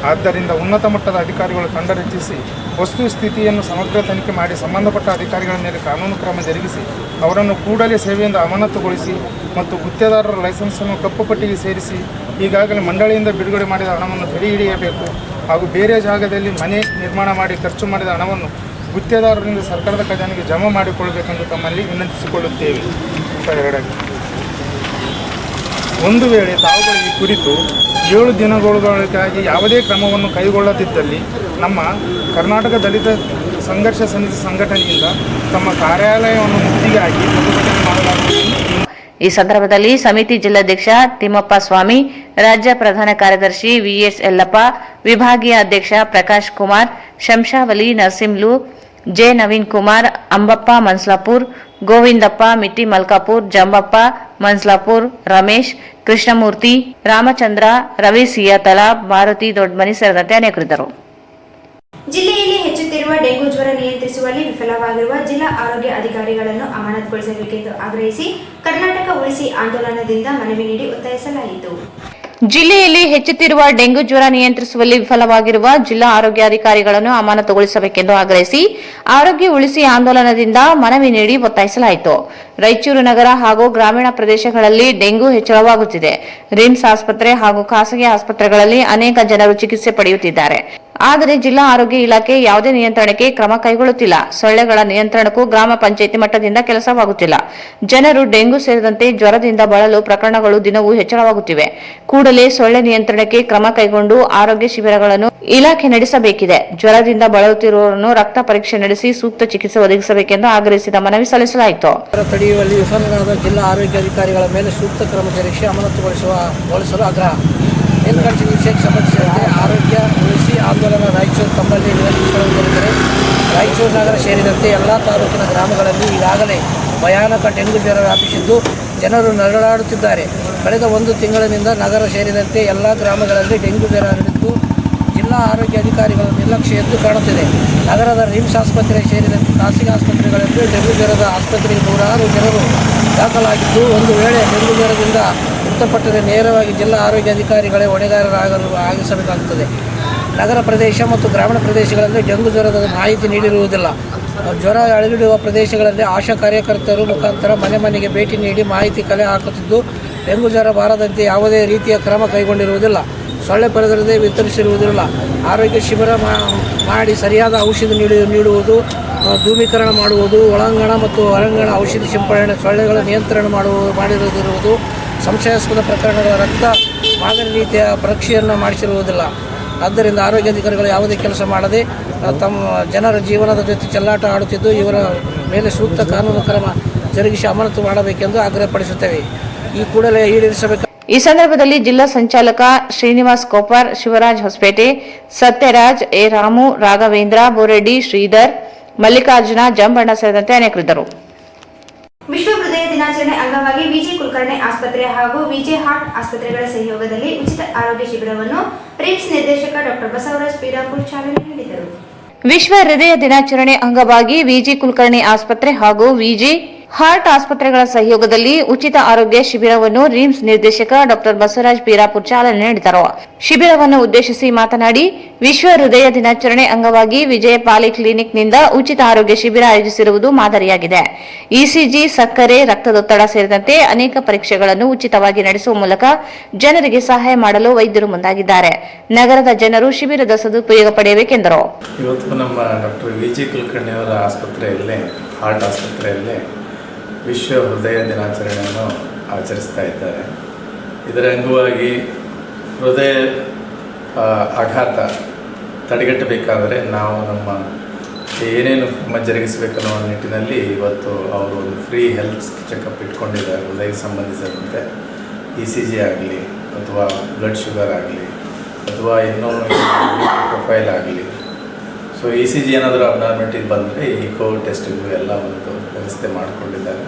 ಆದ್ದರಿಂದ ಉನ್ನತ ಮಟ್ಟದ ಅಧಿಕಾರಿಗಳು ತಂಡ ರಚಿಸಿ ವಸ್ತುಸ್ಥಿತಿಯನ್ನು ಸಮಗ್ರ ತನಿಖೆ ಮಾಡಿ ಸಂಬಂಧಪಟ್ಟ ಅಧಿಕಾರಿಗಳ ಮೇಲೆ ಕಾನೂನು ಕ್ರಮ ಜರುಗಿಸಿ ಅವರನ್ನು ಕೂಡಲೇ ಸೇವೆಯಿಂದ ಅಮಾನತುಗೊಳಿಸಿ ಮತ್ತು ಗುತ್ತೇದಾರರ ಲೈಸೆನ್ಸನ್ನು ಕಪ್ಪು ಪಟ್ಟಿಗೆ ಸೇರಿಸಿ ಈಗಾಗಲೇ ಮಂಡಳಿಯಿಂದ ಬಿಡುಗಡೆ ಮಾಡಿದ ಹಣವನ್ನು ತಡೆ ಹಿಡಿಯಬೇಕು ಹಾಗೂ ಬೇರೆ ಜಾಗದಲ್ಲಿ ಮನೆ ನಿರ್ಮಾಣ ಮಾಡಿ ಖರ್ಚು ಮಾಡಿದ ಹಣವನ್ನು ಗುತ್ತೇದಾರರಿಂದ ಸರ್ಕಾರದ ಖಜಾನೆಗೆ ಜಮಾ ಮಾಡಿಕೊಳ್ಳಬೇಕೆಂದು ತಮ್ಮಲ್ಲಿ ವಿನಂತಿಸಿಕೊಳ್ಳುತ್ತೇವೆ. ಒಂದು ವೇಳೆ ತಾವುಗಳು ಈ ಕುರಿತು 7 ದಿನಗಳೊಳಗಾಗಿ ಯಾವುದೇ ಕ್ರಮವನ್ನು ಕೈಗೊಳ್ಳದಿದ್ದಲ್ಲಿ ನಮ್ಮ ಕರ್ನಾಟಕ ದಲಿತ ಸಂಘರ್ಷ ಸಮಿತಿ ಸಂಘಟನೆಯಿಂದ ತಮ್ಮ ಕಾರ್ಯಾಲಯವನ್ನು ಮುತ್ತಿಗೆ ಹಾಕಿ ಪ್ರತಿಭಟನೆ ಮಾಡಲಾಗುವುದು. ಈ ಸಂದರ್ಭದಲ್ಲಿ ಸಮಿತಿ ಜಿಲ್ಲಾಧ್ಯಕ್ಷ ತಿಮ್ಮಪ್ಪ ಸ್ವಾಮಿ, ರಾಜ್ಯ ಪ್ರಧಾನ ಕಾರ್ಯದರ್ಶಿ ವಿಎಸ್ ಯಲ್ಲಪ್ಪ, ವಿಭಾಗೀಯ ಅಧ್ಯಕ್ಷ ಪ್ರಕಾಶ್ ಕುಮಾರ್, ಶಂಶಾವಲಿ ನರಸಿಂಹಲು, ಜೆ ನವೀನ್ ಕುಮಾರ್, ಅಂಬಪ್ಪ ಮನ್ಸ್ಲಾಪುರ್, ಗೋವಿಂದಪ್ಪ ಮಿಟ್ಟಿ ಮಲ್ಕಾಪುರ್, ಜಂಬಪ್ಪ ಮನ್ಸ್ಲಾಪುರ್, ರಮೇಶ್, ಕೃಷ್ಣಮೂರ್ತಿ, ರಾಮಚಂದ್ರ, ರವಿ ಸಿಯಾತಲ, ಮಾರುತಿ ದೊಡ್ಡಮನಿ ಸೇರಿದಂತೆ ಅನೇಕರಿದ್ದರು. ಜಿಲ್ಲೆಯಲ್ಲಿ ಹೆಚ್ಚುತ್ತಿರುವ ಡೆಂಗು ಜ್ವರ ನಿಯಂತ್ರಿಸುವಲ್ಲಿ ವಿಫಲವಾಗಿರುವ ಜಿಲ್ಲಾ ಆರೋಗ್ಯ ಅಧಿಕಾರಿಗಳನ್ನು ಅಮಾನತುಗೊಳಿಸಬೇಕೆಂದು ಆಗ್ರಹಿಸಿ ಕರ್ನಾಟಕ ಉಳಿಸಿ ಆಂದೋಲನದಿಂದ ಮನವಿ ನೀಡಿ ಒತ್ತಾಯಿಸಲಾಯಿತು. ಜಿಲ್ಲೆಯಲ್ಲಿ ಹೆಚ್ಚುತ್ತಿರುವ ಡೆಂಗು ಜ್ವರ ನಿಯಂತ್ರಿಸುವಲ್ಲಿ ವಿಫಲವಾಗಿರುವ ಜಿಲ್ಲಾ ಆರೋಗ್ಯಾಧಿಕಾರಿಗಳನ್ನು ಅಮಾನತುಗೊಳಿಸಬೇಕೆಂದು ಆಗ್ರಹಿಸಿ ಆರೋಗ್ಯ ಉಳಿಸಿ ಆಂದೋಲನದಿಂದ ಮನವಿ ನೀಡಿ ಒತ್ತಾಯಿಸಲಾಯಿತು. ರಾಯಚೂರು ನಗರ ಹಾಗೂ ಗ್ರಾಮೀಣ ಪ್ರದೇಶಗಳಲ್ಲಿ ಡೆಂಗು ಹೆಚ್ಚಳವಾಗುತ್ತಿದೆ. ರಿಮ್ಸ್ ಆಸ್ಪತ್ರೆ ಹಾಗೂ ಖಾಸಗಿ ಆಸ್ಪತ್ರೆಗಳಲ್ಲಿ ಅನೇಕ ಜನರು ಚಿಕಿತ್ಸೆ ಪಡೆಯುತ್ತಿದ್ದಾರೆ. ಆದರೆ ಜಿಲ್ಲಾ ಆರೋಗ್ಯ ಇಲಾಖೆ ಯಾವುದೇ ನಿಯಂತ್ರಣಕ್ಕೆ ಕ್ರಮ ಕೈಗೊಳ್ಳುತ್ತಿಲ್ಲ. ಸೊಳ್ಳೆಗಳ ನಿಯಂತ್ರಣಕ್ಕೂ ಗ್ರಾಮ ಪಂಚಾಯಿತಿ ಮಟ್ಟದಿಂದ ಕೆಲಸವಾಗುತ್ತಿಲ್ಲ. ಜನರು ಡೆಂಗು ಸೇರಿದಂತೆ ಜ್ವರದಿಂದ ಬಳಲು ಪ್ರಕರಣಗಳು ದಿನವೂ ಹೆಚ್ಚಳವಾಗುತ್ತಿವೆ. ಕೂಡಲೇ ಸೊಳ್ಳೆ ನಿಯಂತ್ರಣಕ್ಕೆ ಕ್ರಮ ಕೈಗೊಂಡು ಆರೋಗ್ಯ ಶಿಬಿರಗಳನ್ನು ಇಲಾಖೆ ನಡೆಸಬೇಕಿದೆ. ಜ್ವರದಿಂದ ಬಳಲುತ್ತಿರುವವರನ್ನು ರಕ್ತ ಪರೀಕ್ಷೆ ನಡೆಸಿ ಸೂಕ್ತ ಚಿಕಿತ್ಸೆ ಒದಗಿಸಬೇಕೆಂದು ಆಗ್ರಹಿಸಿದ ಮನವಿ ಸಲ್ಲಿಸಲಾಯಿತು. ತಡೆಯುವಲ್ಲಿ ವಿಫಲರಾದ ಜಿಲ್ಲಾ ಆರೋಗ್ಯಾಧಿಕಾರಿಗಳ ಮೇಲೆ ಸೂಕ್ತ ಕ್ರಮ ಜರುಗಿಸಿ ಅಮಾನತುಗೊಳಿಸಲು ಆಗ್ರಹ. ಮೇಲ್ಕಂಡ ವಿಷಯಕ್ಕೆ ಸಂಬಂಧಿಸಿದಂತೆ ಆರೋಗ್ಯ ಉಳಿಸಿ ಆಂದೋಲನ ರಾಯಚೂರು ತಮ್ಮಲ್ಲಿ ವಿನಂತಿಸಿಕೊಳ್ಳುವುದೆಂದರೆ, ರಾಯಚೂರು ನಗರ ಸೇರಿದಂತೆ ಎಲ್ಲ ತಾಲೂಕಿನ ಗ್ರಾಮಗಳಲ್ಲಿ ಈಗಾಗಲೇ ಭಯಾನಕ ಡೆಂಗು ಜ್ವರ ವ್ಯಾಪಿಸಿದ್ದು ಜನರು ನರಳಾಡುತ್ತಿದ್ದಾರೆ. ಕಳೆದ 1 ತಿಂಗಳಿನಿಂದ ನಗರ ಸೇರಿದಂತೆ ಎಲ್ಲ ಗ್ರಾಮಗಳಲ್ಲಿ ಡೆಂಗು ಜ್ವರ ಹರಡಿದ್ದು ಜಿಲ್ಲಾ ಆರೋಗ್ಯ ಅಧಿಕಾರಿಗಳ ನಿರ್ಲಕ್ಷ್ಯ ಎದ್ದು ಕಾಣುತ್ತಿದೆ. ನಗರದ ರಿಮ್ಸ್ ಆಸ್ಪತ್ರೆ ಸೇರಿದಂತೆ ಖಾಸಗಿ ಆಸ್ಪತ್ರೆಗಳಲ್ಲಿ ಡೆಂಗು ಜ್ವರದ ಆಸ್ಪತ್ರೆಗೆ ನೂರಾರು ಜನರು ದಾಖಲಾಗಿದ್ದು, ಒಂದು ವೇಳೆ ಡೆಂಗು ಜ್ವರದಿಂದ ಮೃತಪಟ್ಟರೆ ನೇರವಾಗಿ ಜಿಲ್ಲಾ ಆರೋಗ್ಯ ಅಧಿಕಾರಿಗಳೇ ಹೊಣೆಗಾರರಾಗಿಸಬೇಕಾಗುತ್ತದೆ. ನಗರ ಪ್ರದೇಶ ಮತ್ತು ಗ್ರಾಮೀಣ ಪ್ರದೇಶಗಳಲ್ಲಿ ಡೆಂಗು ಜ್ವರದ ಮಾಹಿತಿ ನೀಡಿರುವುದಿಲ್ಲ. ಜ್ವರ ಅಳಗಿಡುವ ಪ್ರದೇಶಗಳಲ್ಲಿ ಆಶಾ ಕಾರ್ಯಕರ್ತರು ಮುಖಾಂತರ ಮನೆ ಮನೆಗೆ ಭೇಟಿ ನೀಡಿ ಮಾಹಿತಿ ಕಲೆ ಹಾಕುತ್ತಿದ್ದು, ಡೆಂಗು ಜ್ವರ ಬಾರದಂತೆ ಯಾವುದೇ ರೀತಿಯ ಕ್ರಮ ಕೈಗೊಂಡಿರುವುದಿಲ್ಲ. ಸೊಳ್ಳೆ ಪರದರದೇ ವಿತರಿಸಿರುವುದಿಲ್ಲ. ಆರೋಗ್ಯ ಶಿಬಿರ ಮಾಡಿ ಸರಿಯಾದ ಔಷಧಿ ನೀಡುವುದು, ಧೂಮೀಕರಣ ಮಾಡುವುದು, ಒಳಾಂಗಣ ಮತ್ತು ಹೊರಾಂಗಣ ಔಷಧಿ ಸಿಂಪಡಣೆ, ಸೊಳ್ಳೆಗಳ ನಿಯಂತ್ರಣ ಮಾಡಿರುವುದು, ಸಂಶಯಾಸ್ಪದ ಪ್ರಕರಣಗಳ ರಕ್ತ ಮಾದರಿ ರೀತಿಯ ಪರೀಕ್ಷೆಯನ್ನು ಮಾಡಿಸಿರುವುದಿಲ್ಲ. ಆದ್ದರಿಂದ ಆರೋಗ್ಯಾಧಿಕಾರಿಗಳು ಯಾವುದೇ ಕೆಲಸ ಮಾಡದೆ ತಮ್ಮ ಜನರ ಜೀವನದ ಜೊತೆ ಚೆಲ್ಲಾಟ ಆಡುತ್ತಿದ್ದು, ಇವರ ಮೇಲೆ ಸೂಕ್ತ ಕಾನೂನು ಕ್ರಮ ಜರುಗಿಸಿ ಅಮಾನತು ಮಾಡಬೇಕೆಂದು ಆಗ್ರಹಪಡಿಸುತ್ತೇವೆ. ಈ ಕೂಡಲೇ ಈಡೇರಿಸಬೇಕು. ಈ ಸಂದರ್ಭದಲ್ಲಿ ಜಿಲ್ಲಾ ಸಂಚಾಲಕ ಶ್ರೀನಿವಾಸ್ ಕೋಪರ್, ಶಿವರಾಜ್ ಹೊಸಪೇಟೆ, ಸತ್ಯರಾಜ್, ಎ ರಾಮು, ರಾಘವೇಂದ್ರ, ಬೋರೆಡ್ಡಿ, ಶ್ರೀಧರ್, ಮಲ್ಲಿಕಾರ್ಜುನ, ಜಂಬಣ್ಣ ಸೇರಿದಂತೆ ಅನೇಕರಿದ್ದರು. ವಿಶ್ವ ಹೃದಯ ದಿನಾಚರಣೆ ದಿನಾಚರಣೆ ಅಂಗವಾಗಿ ವಿಜೆ ಕುಲಕರ್ಣಿ ಆಸ್ಪತ್ರೆ ಹಾಗೂ ವಿಜೆ ಹಾರ್ಟ್ ಆಸ್ಪತ್ರೆಗಳ ಸಹಯೋಗದಲ್ಲಿ ಉಚಿತ ಆರೋಗ್ಯ ಶಿಬಿರವನ್ನು ರಿಮ್ಸ್ ನಿರ್ದೇಶಕ ಡಾಕ್ಟರ್ ಬಸವರಾಜ್ ಪೀರಾಪುರ್ ಚಾಲನೆ ನೀಡಿದರು. ವಿಶ್ವ ಹೃದಯ ದಿನಾಚರಣೆ ಅಂಗವಾಗಿ ವಿಜೆ ಕುಲಕರ್ಣಿ ಆಸ್ಪತ್ರೆ ಹಾಗೂ ವಿಜೆ ಹಾರ್ಟ್ ಆಸ್ಪತ್ರೆಗಳ ಸಹಯೋಗದಲ್ಲಿ ಉಚಿತ ಆರೋಗ್ಯ ಶಿಬಿರವನ್ನು ರಿಮ್ಸ್ ನಿರ್ದೇಶಕ ಡಾಕ್ಟರ್ ಬಸವರಾಜ್ ಪೀರಾಪುರ್ ಚಾಲನೆ ನೀಡಿದರು. ಶಿಬಿರವನ್ನು ಉದ್ದೇಶಿಸಿ ಮಾತನಾಡಿ, ವಿಶ್ವ ಹೃದಯ ದಿನಾಚರಣೆ ಅಂಗವಾಗಿ ವಿಜಯ ಪಾಲಿಕ್ಲಿನಿಕ್ನಿಂದ ಉಚಿತ ಆರೋಗ್ಯ ಶಿಬಿರ ಆಯೋಜಿಸಿರುವುದು ಮಾದರಿಯಾಗಿದೆ. ಇಸಿಜಿ, ಸಕ್ಕರೆ, ರಕ್ತದೊತ್ತಡ ಸೇರಿದಂತೆ ಅನೇಕ ಪರೀಕ್ಷೆಗಳನ್ನು ಉಚಿತವಾಗಿ ನಡೆಸುವ ಮೂಲಕ ಜನರಿಗೆ ಸಹಾಯ ಮಾಡಲು ವೈದ್ಯರು ಮುಂದಾಗಿದ್ದಾರೆ. ನಗರದ ಜನರು ಶಿಬಿರದ ಸದುಪಯೋಗ ಪಡೆಯಬೇಕೆಂದರು. ಇವತ್ತು ನಮ್ಮ ಡಾಕ್ಟರ್ ವಿಜೆ ಕುಲಕರ್ಣಿ ಅವರ ಆಸ್ಪತ್ರೆಯಲ್ಲೇ, ಹಾರ್ಟ್ ಆಸ್ಪತ್ರೆಯಲ್ಲೇ ವಿಶ್ವ ಹೃದಯ ದಿನಾಚರಣೆಯನ್ನು ಆಚರಿಸ್ತಾ ಇದ್ದಾರೆ. ಇದರ ಅಂಗವಾಗಿ ಹೃದಯ ಆಘಾತ ತಡೆಗಟ್ಟಬೇಕಾದರೆ ನಾವು ಏನೇನು ಜರುಗಿಸಬೇಕನ್ನೋ ನಿಟ್ಟಿನಲ್ಲಿ ಇವತ್ತು ಅವರು ಒಂದು ಫ್ರೀ ಹೆಲ್ತ್ ಚೆಕಪ್ ಇಟ್ಕೊಂಡಿದ್ದಾರೆ. ಹೃದಯಕ್ಕೆ ಸಂಬಂಧಿಸಿದಂತೆ ECG ಆಗಲಿ ಅಥವಾ ಬ್ಲಡ್ ಶುಗರ್ ಆಗಲಿ ಅಥವಾ ಇನ್ನೂ ಪ್ರೊಫೈಲ್ ಆಗಲಿ. ಸೊ ECG ಏನಾದರೂ ಅಬ್ನಾರ್ಮಿಟಿ ಬಂದರೆ ಈಕೋ ಟೆಸ್ಟಿಂಗು ಎಲ್ಲ ಒಂದು ವ್ಯವಸ್ಥೆ ಮಾಡಿಕೊಂಡಿದ್ದಾರೆ.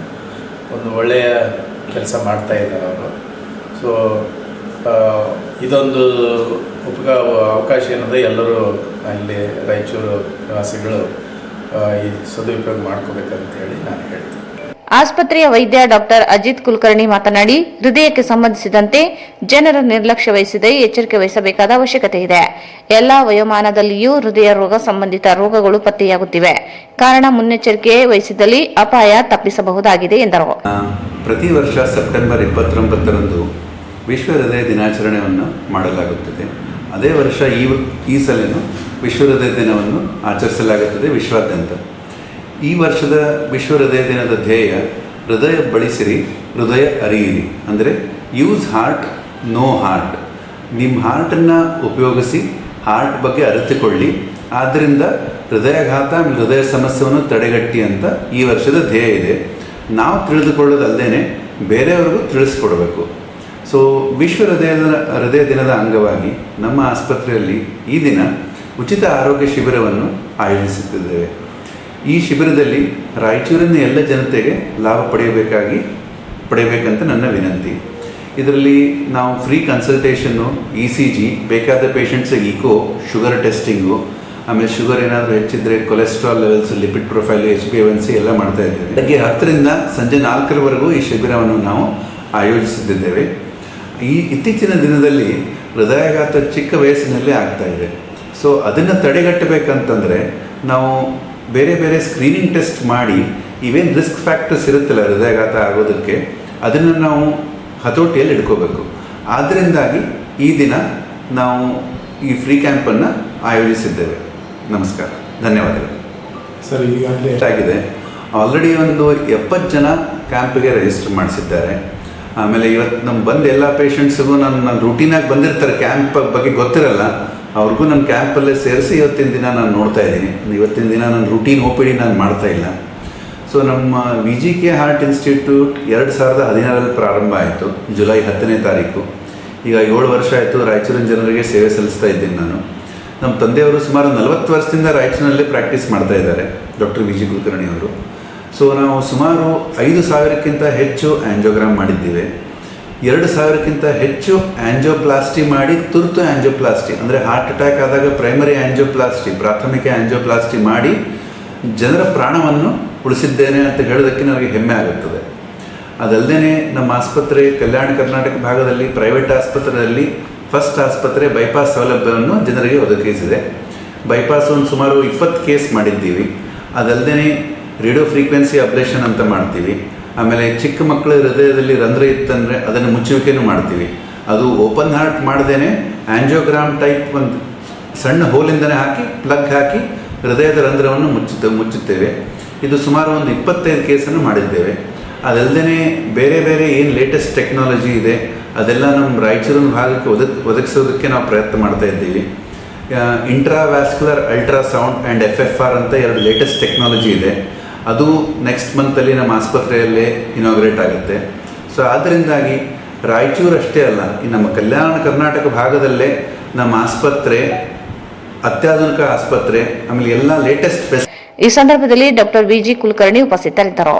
ಒಂದು ಒಳ್ಳೆಯ ಕೆಲಸ ಮಾಡ್ತಾ ಇದ್ದಾರೆ ಅವರು. ಸೊ ಇದೊಂದು ಅವಕಾಶ ಏನಂದರೆ ಎಲ್ಲರೂ ಅಲ್ಲಿ ರಾಯಚೂರು ನಿವಾಸಿಗಳು ಈ ಸದುಪಯೋಗ ಮಾಡ್ಕೋಬೇಕಂತ ಹೇಳಿ ನಾನು ಹೇಳ್ತೀನಿ. ಆಸ್ಪತ್ರೆಯ ವೈದ್ಯ ಡಾಕ್ಟರ್ ಅಜಿತ್ ಕುಲಕರ್ಣಿ ಮಾತನಾಡಿ, ಹೃದಯಕ್ಕೆ ಸಂಬಂಧಿಸಿದಂತೆ ಜನರು ನಿರ್ಲಕ್ಷ್ಯ ವಹಿಸದೆ ಎಚ್ಚರಿಕೆ ವಹಿಸಬೇಕಾದ ಅವಶ್ಯಕತೆ ಇದೆ. ಎಲ್ಲಾ ವಯೋಮಾನದಲ್ಲಿಯೂ ಹೃದಯ ರೋಗ ಸಂಬಂಧಿತ ರೋಗಗಳು ಪತ್ತೆಯಾಗುತ್ತಿವೆ. ಕಾರಣ ಮುನ್ನೆಚ್ಚರಿಕೆ ವಹಿಸಿದಲ್ಲಿ ಅಪಾಯ ತಪ್ಪಿಸಬಹುದಾಗಿದೆ ಎಂದರು. ಪ್ರತಿ ವರ್ಷ ಸೆಪ್ಟೆಂಬರ್ 29ರಂದು ವಿಶ್ವ ಹೃದಯ ದಿನಾಚರಣೆಯನ್ನು ಮಾಡಲಾಗುತ್ತದೆ. ಅದೇ ವರ್ಷ ಈ ಸಲನೂ ವಿಶ್ವ ಹೃದಯ ದಿನವನ್ನು ಆಚರಿಸಲಾಗುತ್ತದೆ ವಿಶ್ವಾದ್ಯಂತ. ಈ ವರ್ಷದ ವಿಶ್ವ ಹೃದಯ ದಿನದ ಧ್ಯೇಯ ಹೃದಯ ಬಳಸಿರಿ, ಹೃದಯ ಅರಿಯಿರಿ. ಅಂದರೆ ಯೂಸ್ ಹಾರ್ಟ್, ನೋ ಹಾರ್ಟ್. ನಿಮ್ಮ ಹಾರ್ಟನ್ನು ಉಪಯೋಗಿಸಿ ಹಾರ್ಟ್ ಬಗ್ಗೆ ಅರಿತುಕೊಳ್ಳಿ. ಆದ್ದರಿಂದ ಹೃದಯಾಘಾತ, ಹೃದಯ ಸಮಸ್ಯೆಯನ್ನು ತಡೆಗಟ್ಟಿ ಅಂತ ಈ ವರ್ಷದ ಧ್ಯೇಯ ಇದೆ. ನಾವು ತಿಳಿದುಕೊಳ್ಳೋದಲ್ಲದೇ ಬೇರೆಯವ್ರಿಗೂ ತಿಳಿಸ್ಕೊಡ್ಬೇಕು. ಸೊ ವಿಶ್ವ ಹೃದಯ ದಿನದ ಅಂಗವಾಗಿ ನಮ್ಮ ಆಸ್ಪತ್ರೆಯಲ್ಲಿ ಈ ದಿನ ಉಚಿತ ಆರೋಗ್ಯ ಶಿಬಿರವನ್ನು ಆಯೋಜಿಸುತ್ತಿದ್ದೇವೆ. ಈ ಶಿಬಿರದಲ್ಲಿ ರಾಯಚೂರಿನ ಎಲ್ಲ ಜನತೆಗೆ ಲಾಭ ಪಡೆಯಬೇಕಂತ ನನ್ನ ವಿನಂತಿ. ಇದರಲ್ಲಿ ನಾವು ಫ್ರೀ ಕನ್ಸಲ್ಟೇಷನ್ನು, ECG, ಬೇಕಾದ ಪೇಷಂಟ್ಸಿಗೆ ಈಕೋ, ಶುಗರ್ ಟೆಸ್ಟಿಂಗು, ಆಮೇಲೆ ಶುಗರ್ ಏನಾದರೂ ಹೆಚ್ಚಿದ್ರೆ cholesterol levels, lipid profile, HbA1c ಎಲ್ಲ ಮಾಡ್ತಾ ಇದ್ದೇವೆ. ಬೆಳಗ್ಗೆ 10ರಿಂದ ಸಂಜೆ 4ರವರೆಗೂ ಈ ಶಿಬಿರವನ್ನು ನಾವು ಆಯೋಜಿಸುತ್ತಿದ್ದೇವೆ. ಈ ಇತ್ತೀಚಿನ ದಿನದಲ್ಲಿ ಹೃದಯಾಘಾತ ಚಿಕ್ಕ ವಯಸ್ಸಿನಲ್ಲೇ ಆಗ್ತಾ ಇದೆ. ಸೊ ಅದನ್ನು ತಡೆಗಟ್ಟಬೇಕಂತಂದರೆ ನಾವು ಬೇರೆ ಬೇರೆ ಸ್ಕ್ರೀನಿಂಗ್ ಟೆಸ್ಟ್ ಮಾಡಿ ಇವೇನು ರಿಸ್ಕ್ ಫ್ಯಾಕ್ಟರ್ಸ್ ಇರುತ್ತಲ್ಲ ಹೃದಯಾಘಾತ ಆಗೋದಕ್ಕೆ, ಅದನ್ನು ನಾವು ಹತೋಟಿಯಲ್ಲಿ ಇಟ್ಕೋಬೇಕು. ಆದ್ದರಿಂದಾಗಿ ಈ ದಿನ ನಾವು ಈ ಫ್ರೀ ಕ್ಯಾಂಪನ್ನು ಆಯೋಜಿಸಿದ್ದೇವೆ. ನಮಸ್ಕಾರ, ಧನ್ಯವಾದಗಳು. ಸರ್, ಈಗಾಗಲೇ ಆಗಿದೆ. ಆಲ್ರೆಡಿ ಒಂದು 70 ಜನ ಕ್ಯಾಂಪಿಗೆ ರಿಜಿಸ್ಟರ್ ಮಾಡಿಸಿದ್ದಾರೆ. ಆಮೇಲೆ ಇವತ್ತು ನಮ್ಮ ಬಂದ ಎಲ್ಲ ಪೇಷಂಟ್ಸಿಗೂ ನನ್ನ ರೂಟೀನಾಗಿ ಬಂದಿರ್ತಾರೆ, ಕ್ಯಾಂಪ್ ಬಗ್ಗೆ ಗೊತ್ತಿರಲ್ಲ, ಅವ್ರಿಗೂ ನನ್ನ ಕ್ಯಾಂಪಲ್ಲೇ ಸೇರಿಸಿ ಇವತ್ತಿನ ದಿನ ನಾನು ನೋಡ್ತಾ ಇದ್ದೀನಿ. ಇವತ್ತಿನ ದಿನ ನಾನು ರೂಟೀನ್ OPD ನಾನು ಮಾಡ್ತಾ ಇಲ್ಲ. ಸೊ ನಮ್ಮ VGK ಹಾರ್ಟ್ ಇನ್ಸ್ಟಿಟ್ಯೂಟ್ 2016ರಲ್ಲಿ ಪ್ರಾರಂಭ ಆಯಿತು, ಜುಲೈ 10ನೇ ತಾರೀಕು. ಈಗ 7 ವರ್ಷ ಆಯಿತು ರಾಯಚೂರಿನ ಜನರಿಗೆ ಸೇವೆ ಸಲ್ಲಿಸ್ತಾ ಇದ್ದೀನಿ ನಾನು. ನಮ್ಮ ತಂದೆಯವರು ಸುಮಾರು 40 ವರ್ಷದಿಂದ ರಾಯಚೂರಿನಲ್ಲೇ ಪ್ರಾಕ್ಟೀಸ್ ಮಾಡ್ತಾ ಇದ್ದಾರೆ, ಡಾಕ್ಟರ್ ವಿಜೆ ಕುಲಕರ್ಣಿ ಅವರು. ಸೊ ನಾವು ಸುಮಾರು 5,000ಕ್ಕಿಂತ ಹೆಚ್ಚು ಆ್ಯಂಜಿಯೋಗ್ರಾಮ್ ಮಾಡಿದ್ದೀವಿ. 2,000ಕ್ಕಿಂತ ಹೆಚ್ಚು ಆ್ಯಂಜಿಯೋಪ್ಲಾಸ್ಟಿ ಮಾಡಿ, ತುರ್ತು ಆ್ಯಂಜಿಯೋಪ್ಲಾಸ್ಟಿ ಅಂದರೆ ಹಾರ್ಟ್ ಅಟ್ಯಾಕ್ ಆದಾಗ ಪ್ರೈಮರಿ ಆ್ಯಂಜಿಯೋಪ್ಲಾಸ್ಟಿ, ಪ್ರಾಥಮಿಕ ಆ್ಯಂಜಿಯೋಪ್ಲಾಸ್ಟಿ ಮಾಡಿ ಜನರ ಪ್ರಾಣವನ್ನು ಉಳಿಸಿದ್ದೇನೆ ಅಂತ ಹೇಳೋದಕ್ಕೆ ನನಗೆ ಹೆಮ್ಮೆ ಆಗುತ್ತದೆ. ಅದಲ್ಲದೆ ನಮ್ಮ ಆಸ್ಪತ್ರೆ ಕಲ್ಯಾಣ ಕರ್ನಾಟಕ ಭಾಗದಲ್ಲಿ ಪ್ರೈವೇಟ್ ಆಸ್ಪತ್ರೆಯಲ್ಲಿ ಫಸ್ಟ್ ಆಸ್ಪತ್ರೆ ಬೈಪಾಸ್ ಸೌಲಭ್ಯವನ್ನು ಜನರಿಗೆ ಒದಗಿಸಿದೆ. ಬೈಪಾಸ್ ಒಂದು ಸುಮಾರು 20 ಕೇಸ್ ಮಾಡಿದ್ದೀವಿ. ಅದಲ್ಲದೆ ರೇಡಿಯೋ ಫ್ರೀಕ್ವೆನ್ಸಿ ಅಬ್ಲೇಷನ್ ಅಂತ ಮಾಡ್ತೀವಿ. ಆಮೇಲೆ ಚಿಕ್ಕ ಮಕ್ಕಳ ಹೃದಯದಲ್ಲಿ ರಂಧ್ರ ಇತ್ತಂದರೆ ಅದನ್ನು ಮುಚ್ಚುವಿಕೆನೂ ಮಾಡ್ತೀವಿ. ಅದು ಓಪನ್ ಹಾರ್ಟ್ ಮಾಡ್ದೇನೆ ಆ್ಯಂಜಿಯೋಗ್ರಾಮ್ ಟೈಪ್ ಒಂದು ಸಣ್ಣ ಹೋಲಿಂದನೇ ಹಾಕಿ ಪ್ಲಗ್ ಹಾಕಿ ಹೃದಯದ ರಂಧ್ರವನ್ನು ಮುಚ್ಚುತ್ತೇವೆ. ಇದು ಸುಮಾರು ಒಂದು 25 ಕೇಸನ್ನು ಮಾಡಿದ್ದೇವೆ. ಅದಲ್ಲದೆ ಬೇರೆ ಬೇರೆ ಏನು ಲೇಟೆಸ್ಟ್ ಟೆಕ್ನಾಲಜಿ ಇದೆ ಅದೆಲ್ಲ ನಮ್ಮ ರಾಯಚೂರಿನ ಭಾಗಕ್ಕೆ ಒದಗಿಸೋದಕ್ಕೆ ನಾವು ಪ್ರಯತ್ನ ಮಾಡ್ತಾ ಇದ್ದೀವಿ. ಇಂಟ್ರಾವ್ಯಾಸ್ಕ್ಯುಲರ್ ಅಲ್ಟ್ರಾಸೌಂಡ್ ಆ್ಯಂಡ್ FFR ಅಂತ 2 ಲೇಟೆಸ್ಟ್ ಟೆಕ್ನಾಲಜಿ ಇದೆ. ಅದು ನೆಕ್ಸ್ಟ್ ಮಂತಲ್ಲಿ ನಮ್ಮ ಆಸ್ಪತ್ರೆಯಲ್ಲೇ ಇನಾಗ್ರೇಟ್ ಆಗುತ್ತೆ. ಸೊ ಆದ್ದರಿಂದಾಗಿ ರಾಯಚೂರು ಅಷ್ಟೇ ಅಲ್ಲ, ಈ ನಮ್ಮ ಕಲ್ಯಾಣ ಕರ್ನಾಟಕ ಭಾಗದಲ್ಲೇ ನಮ್ಮ ಆಸ್ಪತ್ರೆ ಅತ್ಯಾಧುನಿಕ ಆಸ್ಪತ್ರೆ, ಆಮೇಲೆ ಎಲ್ಲ ಲೇಟೆಸ್ಟ್. ಈ ಸಂದರ್ಭದಲ್ಲಿ ಡಾಕ್ಟರ್ ವಿಜಿ ಕುಲಕರ್ಣಿ ಉಪಸ್ಥಿತರಿದ್ದರು.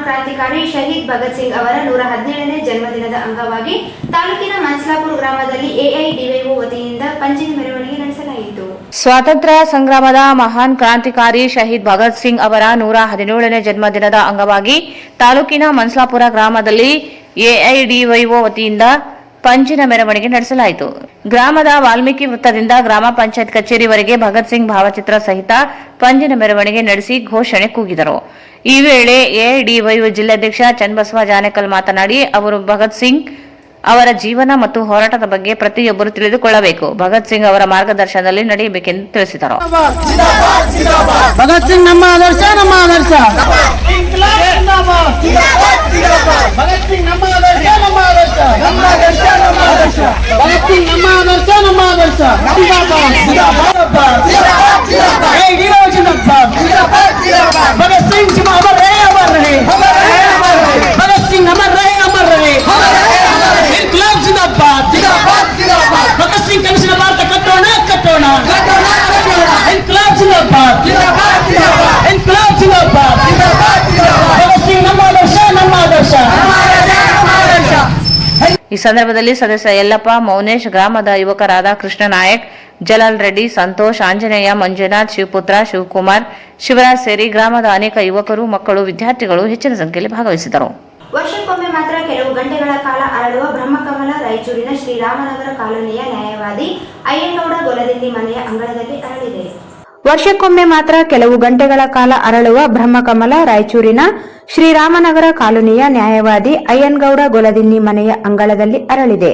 ಕ್ರಾಂತಿಕಾರಿ ಶಹೀದ್ ಭಗತ್ ಸಿಂಗ್ ಅವರ 117ನೇ ಜನ್ಮದಿನದ ಅಂಗವಾಗಿ ತಾಲೂಕಿನ ಮನ್ಸಲಾಪುರ ಗ್ರಾಮದಲ್ಲಿ ಎಐಡಿವೈಒ ವತಿಯಿಂದ ಪಂಜಿನ ಮೆರವಣಿಗೆ ನಡೆಸಲಾಯಿತು. ಸ್ವಾತಂತ್ರ್ಯ ಸಂಗ್ರಾಮದ ಮಹಾನ್ ಕ್ರಾಂತಿಕಾರಿ ಶಹೀದ್ ಭಗತ್ ಸಿಂಗ್ ಅವರ 117ನೇ ಜನ್ಮದಿನದ ಅಂಗವಾಗಿ ತಾಲೂಕಿನ ಮನ್ಸಲಾಪುರ ಗ್ರಾಮದಲ್ಲಿ ಎಐಡಿವೈಒ ವತಿಯಿಂದ ಪಂಜಿನ ಮೆರವಣಿಗೆ ನಡೆಸಲಾಯಿತು. ಗ್ರಾಮದ ವಾಲ್ಮೀಕಿ ವೃತ್ತದಿಂದ ಗ್ರಾಮ ಪಂಚಾಯತ್ ಕಚೇರಿವರೆಗೆ ಭಗತ್ ಸಿಂಗ್ ಭಾವಚಿತ್ರ ಸಹಿತ ಪಂಜಿನ ಮೆರವಣಿಗೆ ನಡೆಸಿ ಘೋಷಣೆ ಕೂಗಿದರು. ಈ ವೇಳೆ ಎಐಡಿವೈಒ ಜಿಲ್ಲಾಧ್ಯಕ್ಷ ಚನ್ನಬಸವ ಜಾನೇಕಲ್ ಮಾತನಾಡಿ, ಅವರು ಭಗತ್ ಸಿಂಗ್ ಅವರ ಜೀವನ ಮತ್ತು ಹೋರಾಟದ ಬಗ್ಗೆ ಪ್ರತಿಯೊಬ್ಬರು ತಿಳಿದುಕೊಳ್ಳಬೇಕು, ಭಗತ್ ಸಿಂಗ್ ಅವರ ಮಾರ್ಗದರ್ಶನದಲ್ಲಿ ನಡೆಯಬೇಕೆಂದು ತಿಳಿಸಿದರು. ಭಗತ್ ಸಿಂಗ್ ನಮ್ಮ ಆದರ್ಶ, ನಮ್ಮ ಆದರ್ಶ. ಭಗತ್ ಸಿಂಗ್ ನಮ್ಮ ಆದರ್ಶ, ನಮ್ಮ ಆದರ್ಶ. ಭಗತ್ ಸಿಂಗ್ ನಮ್ಮ ಆದರ್ಶ, ನಮ್ಮ ಆದರ್ಶ. भगत सिंह अमर रहे, अमर रहे. भगत सिंह अमर रहे, अमर रहे. इनकलाब जिंदाबाद, भगत सिंह कनसिನ ಭಾರತ ಕಟ್ಟೋಣ, ಕಟ್ಟೋಣ. इनकलाब जिंदाबाद, इनकलाब जिंदाबाद. भगत सिंह ನಮ್ಮ ಆದರ್ಶ, ನಮ್ಮ ಆದರ್ಶ. ಈ ಸಂದರ್ಭದಲ್ಲಿ ಸದಸ್ಯ ಯಲ್ಲಪ್ಪ, ಮೌನೇಶ್, ಗ್ರಾಮದ ಯುವಕರಾದ ಕೃಷ್ಣ ನಾಯಕ್, ಜಲಾಲ್ ರೆಡ್ಡಿ, ಸಂತೋಷ್, ಆಂಜನೇಯ, ಮಂಜುನಾಥ್, ಶಿವಪುತ್ರ, ಶಿವಕುಮಾರ್, ಶಿವರಾಜ್ ಸೇರಿ ಗ್ರಾಮದ ಅನೇಕ ಯುವಕರು, ಮಕ್ಕಳು, ವಿದ್ಯಾರ್ಥಿಗಳು ಹೆಚ್ಚಿನ ಸಂಖ್ಯೆಯಲ್ಲಿ ಭಾಗವಹಿಸಿದರು. ವರ್ಷಕ್ಕೊಮ್ಮೆ ಮಾತ್ರ ಕೆಲವು ಗಂಟೆಗಳ ಕಾಲ ಅರಳುವ ಬ್ರಹ್ಮಕಮಲ ರಾಯಚೂರಿನ ಶ್ರೀರಾಮನಗರ ಕಾಲೋನಿಯ ನ್ಯಾಯವಾದಿ ಅಯ್ಯನಗೌಡ ಗೊಲದಿಂಡಿ ಮನೆಯ ಅಂಗಳದಲ್ಲಿ ಅರಳಿದೆ. ವರ್ಷಕ್ಕೊಮ್ಮೆ ಮಾತ್ರ ಕೆಲವು ಗಂಟೆಗಳ ಕಾಲ ಅರಳುವ ಬ್ರಹ್ಮಕಮಲ ರಾಯಚೂರಿನ ಶ್ರೀರಾಮನಗರ ಕಾಲೋನಿಯ ನ್ಯಾಯವಾದಿ ಅಯ್ಯನಗೌಡ ಗೊಲದಿನ್ನಿ ಮನೆಯ ಅಂಗಳದಲ್ಲಿ ಅರಳಿದೆ.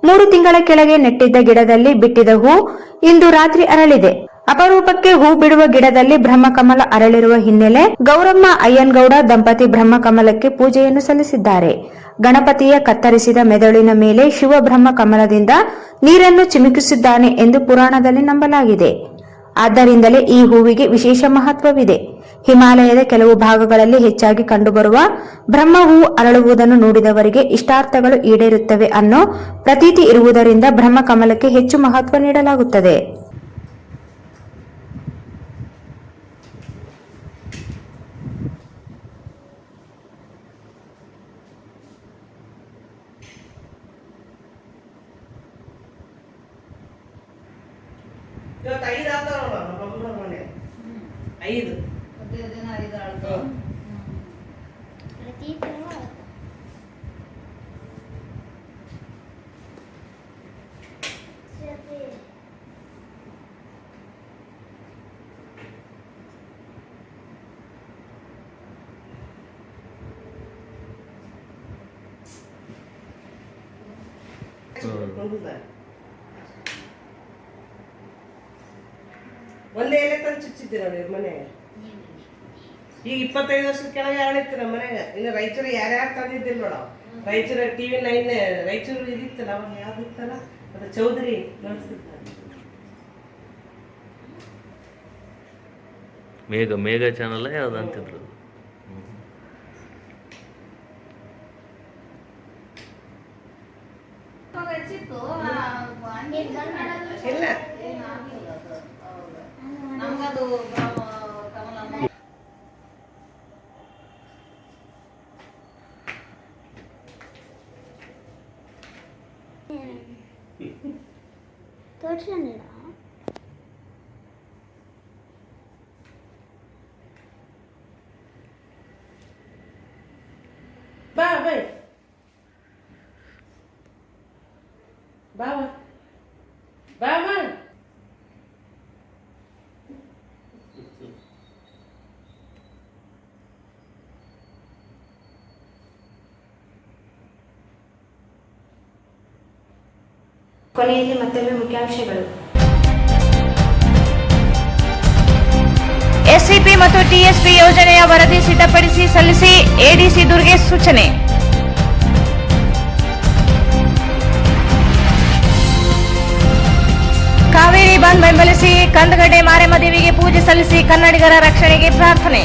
3 ತಿಂಗಳ ಕೆಳಗೆ ನೆಟ್ಟಿದ್ದ ಗಿಡದಲ್ಲಿ ಬಿಟ್ಟಿದ ಹೂ ಇಂದು ರಾತ್ರಿ ಅರಳಿದೆ. ಅಪರೂಪಕ್ಕೆ ಹೂ ಬಿಡುವ ಗಿಡದಲ್ಲಿ ಬ್ರಹ್ಮಕಮಲ ಅರಳಿರುವ ಹಿನ್ನೆಲೆ ಗೌರಮ್ಮ ಅಯ್ಯನಗೌಡ ದಂಪತಿ ಬ್ರಹ್ಮಕಮಲಕ್ಕೆ ಪೂಜೆಯನ್ನು ಸಲ್ಲಿಸಿದ್ದಾರೆ. ಗಣಪತಿಯ ಕತ್ತರಿಸಿದ ಮೆದುಳಿನ ಮೇಲೆ ಶಿವ ಬ್ರಹ್ಮಕಮಲದಿಂದ ನೀರನ್ನು ಚಿಮುಕಿಸಿದ್ದಾನೆ ಎಂದು ಪುರಾಣದಲ್ಲಿ ನಂಬಲಾಗಿದೆ. ಆದ್ದರಿಂದಲೇ ಈ ಹೂವಿಗೆ ವಿಶೇಷ ಮಹತ್ವವಿದೆ. ಹಿಮಾಲಯದ ಕೆಲವು ಭಾಗಗಳಲ್ಲಿ ಹೆಚ್ಚಾಗಿ ಕಂಡುಬರುವ ಬ್ರಹ್ಮ ಹೂ ಅರಳುವುದನ್ನು ನೋಡಿದವರಿಗೆ ಇಷ್ಟಾರ್ಥಗಳು ಈಡೇರುತ್ತವೆ ಅನ್ನೋ ಪ್ರತೀತಿ ಇರುವುದರಿಂದ ಬ್ರಹ್ಮಕಮಲಕ್ಕೆ ಹೆಚ್ಚು ಮಹತ್ವ ನೀಡಲಾಗುತ್ತದೆ. ಒಂದೇ ಎಲೆ ತಂದು ಚುಚ್ಚಿದ್ದೀರ ನೀವು ಮನೆಗೆ. ಈಗ 25 ವರ್ಷದ ಕೆಳಗೆ ಅರಳಿತ್ತು ನಮ್ಮ ಮನೆಗೆ. ಇನ್ನು ರಾಯಚೂರು ಯಾರ್ಯಾರು ತಂದಿದ್ದಿಲ್ಲ ನೋಡ. ರಾಯಚೂರು TV9 ರಾಯಚೂರು ಇದಿತ್ತಲ್ಲ, ಅವಾಗ ಯಾವ್ದು ಇತ್ತಲ್ಲ, ಅದು ಚೌಧರಿ ನಡೆಸ್ತಿದ್ದ. ಮೇಘ ಚಾನಲ್ ಯಾವ್ದು ಅಂತಿದ್ರು. ಇಲ್ಲ ಬಾ ಬೈ ಬಾಬಾ ಬಾಬಾ ಕೊನೆಯಲ್ಲಿ ಮತ್ತೊಮ್ಮೆ ಮುಖ್ಯಾಂಶಗಳು. ಎಸ್ಸಿಪಿ ಮತ್ತು ಟಿಎಸ್ಪಿ ಯೋಜನೆಯ ವರದಿ ಸಿದ್ಧಪಡಿಸಿ ಸಲ್ಲಿಸಿ ಎಡಿಸಿ ದುರ್ಗೆ ಸೂಚನೆ. ಕಾವೇರಿ ಬಂದ್ ಬೆಂಬಲಿಸಿ ಕಂದಗಡ್ಡೆ ಮಾರಮ್ಮ ದೇವಿಗೆ ಪೂಜೆ ಸಲ್ಲಿಸಿ ಕನ್ನಡಿಗರ ರಕ್ಷಣೆಗೆ ಪ್ರಾರ್ಥನೆ.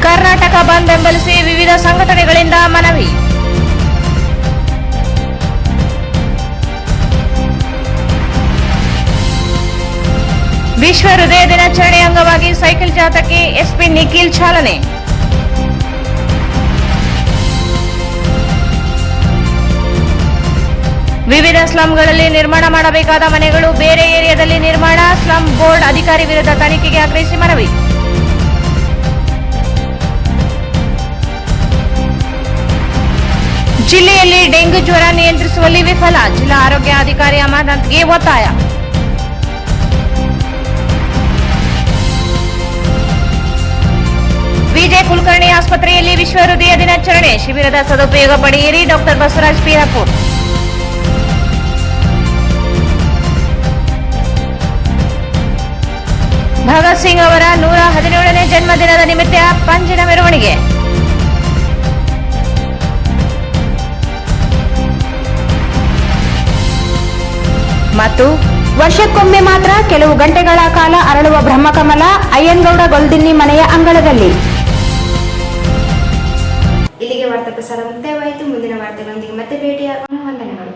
ಕರ್ನಾಟಕ ಬಂದ್ ಬೆಂಬಲಿಸಿ ವಿವಿಧ ಸಂಘಟನೆಗಳಿಂದ ಮನವಿ. ವಿಶ್ವ ಹೃದಯ ದಿನಾಚರಣೆ ಅಂಗವಾಗಿ ಸೈಕಲ್ ಜಾಥಾಕ್ಕೆ ಎಸ್ಪಿ ನಿಖಿಲ್ ಚಾಲನೆ. ವಿವಿಧ ಸ್ಲಂಗಳಲ್ಲಿ ನಿರ್ಮಾಣ ಮಾಡಬೇಕಾದ ಮನೆಗಳು ಬೇರೆ ಏರಿಯಾದಲ್ಲಿ ನಿರ್ಮಾಣ, ಸ್ಲಂ ಬೋರ್ಡ್ ಅಧಿಕಾರಿ ವಿರುದ್ಧ ತನಿಖೆಗೆ ಆಗ್ರಹಿಸಿ ಮನವಿ. ಜಿಲ್ಲೆಯಲ್ಲಿ ಡೆಂಗು ಜ್ವರ ನಿಯಂತ್ರಿಸುವಲ್ಲಿ ವಿಫಲ, ಜಿಲ್ಲಾ ಆರೋಗ್ಯ ಅಧಿಕಾರಿ ಅಮರನಾಥ್ಗೆ ಒತ್ತಾಯ. ವಿಜಯ ಕುಲಕರ್ಣಿ ಆಸ್ಪತ್ರೆಯಲ್ಲಿ ವಿಶ್ವ ಹೃದಯ ದಿನಾಚರಣೆ ಶಿಬಿರದ ಸದುಪಯೋಗ ಪಡೆಯಿರಿ. ಡಾಕ್ಟರ್ ಬಸವರಾಜ್ ಪೀರಾಪುರ್. ಭಗತ್ ಸಿಂಗ್ ಅವರ 117ನೇ ಜನ್ಮದಿನದ ನಿಮಿತ್ತ ಪಂಜಿನ ಮೆರವಣಿಗೆ. ಮತ್ತು ವರ್ಷಕ್ಕೊಮ್ಮೆ ಮಾತ್ರ ಕೆಲವು ಗಂಟೆಗಳ ಕಾಲ ಅರಳುವ ಬ್ರಹ್ಮಕಮಲ ಅಯ್ಯನಗೌಡ ಗೊಲ್ದಿನ್ನಿ ಮನೆಯ ಅಂಗಳದಲ್ಲಿ. ಇಲ್ಲಿಗೆ ವಾರ್ತಾ ಪ್ರಸಾರ ಮುಕ್ತಾಯವಾಯಿತು. ಮುಂದಿನ ವಾರ್ತೆಗಳೊಂದಿಗೆ ಮತ್ತೆ ಭೇಟಿಯಾಗೋಣ. ವಂದನೆಗಳು.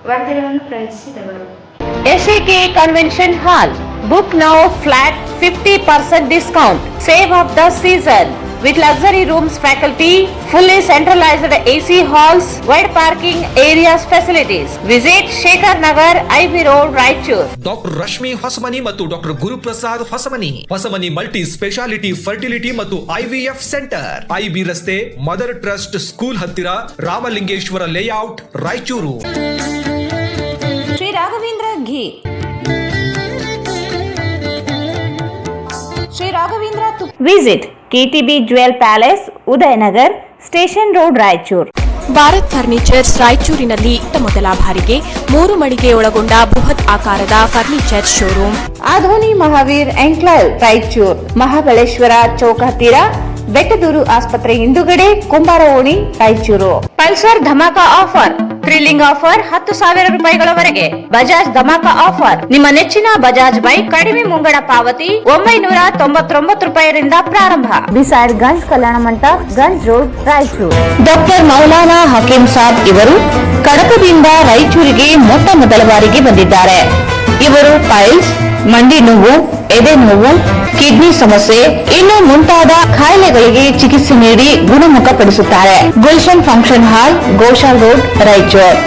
ವಾರ್ತೆಗಳನ್ನು ಪ್ರವೇಶಿಸಿದವರು SAK convention hall. Book now flat 50% discount. Save of the season with luxury rooms, faculty, fully centralized AC halls, wide parking areas, facilities. Visit Shekhar Nagar, IB Road, Raichur. Doctor Rashmi Hosamani ಮತ್ತು doctor Guruprasad Hosamani. Hosamani multi speciality fertility ಮತ್ತು IVF centre, IB ರಸ್ತೆ, mother trust school ಹತ್ತಿರ, Ramalingeshwara layout, Raichur. Shri Raghavendra ಘೀ. Shri Raghavendra visit KTB Jewel Palace, Udayanagar, station road, Raichur. Bharat furnitures ರಾಯಚೂರಿನಲ್ಲಿ ಮೊದಲ ಬಾರಿಗೆ 3 ಮಳಿಗೆ ಒಳಗೊಂಡ ಬೃಹತ್ ಆಕಾರದ furniture showroom. Adoni Mahaveer enclave, Raichur. Mahabaleshwara chowk ಹತ್ತಿರ, ಬೆಟ್ಟದೂರು ಆಸ್ಪತ್ರೆ ಹಿಂದುಗಡೆ, ಕುಂಬಾರ ಓಣಿ, Raichur. Pulsar dhamaka offer, thrilling offer 10,000 ರೂಪಾಯಿಗಳವರೆಗೆ. ಬಜಾಜ್ ಧಮಾಕ ಆಫರ್, ನಿಮ್ಮ ನೆಚ್ಚಿನ ಬಜಾಜ್ ಬೈಕ್ ಕಡಿಮೆ ಮುಂಗಡ ಪಾವತಿ 999 ರೂಪಾಯಿರಿಂದ ಪ್ರಾರಂಭ. Beside Ganj Kalyana Mantapa, Ganj road, Raichur. Doctor Maulana Hakeem Sab ಇವರು ಕಡಪದಿಂದ ರಾಯಚೂರಿಗೆ ಮೊದಲ ಬಾರಿಗೆ ಬಂದಿದ್ದಾರೆ. ಇವರು ಪೈಲ್ಸ್, ಮಂಡಿ ನೋವು, ಎದೆ ನೋವು, ಕಿಡ್ನಿ ಸಮಸ್ಯೆ ಇನ್ನು ಮುಂತಾದ ಕಾಯಿಲೆಗಳಿಗೆ ಚಿಕಿತ್ಸೆ ನೀಡಿ ಗುಣಮುಖಪಡಿಸುತ್ತಾರೆ. Gulshan function hall, Goshal road, Raichur.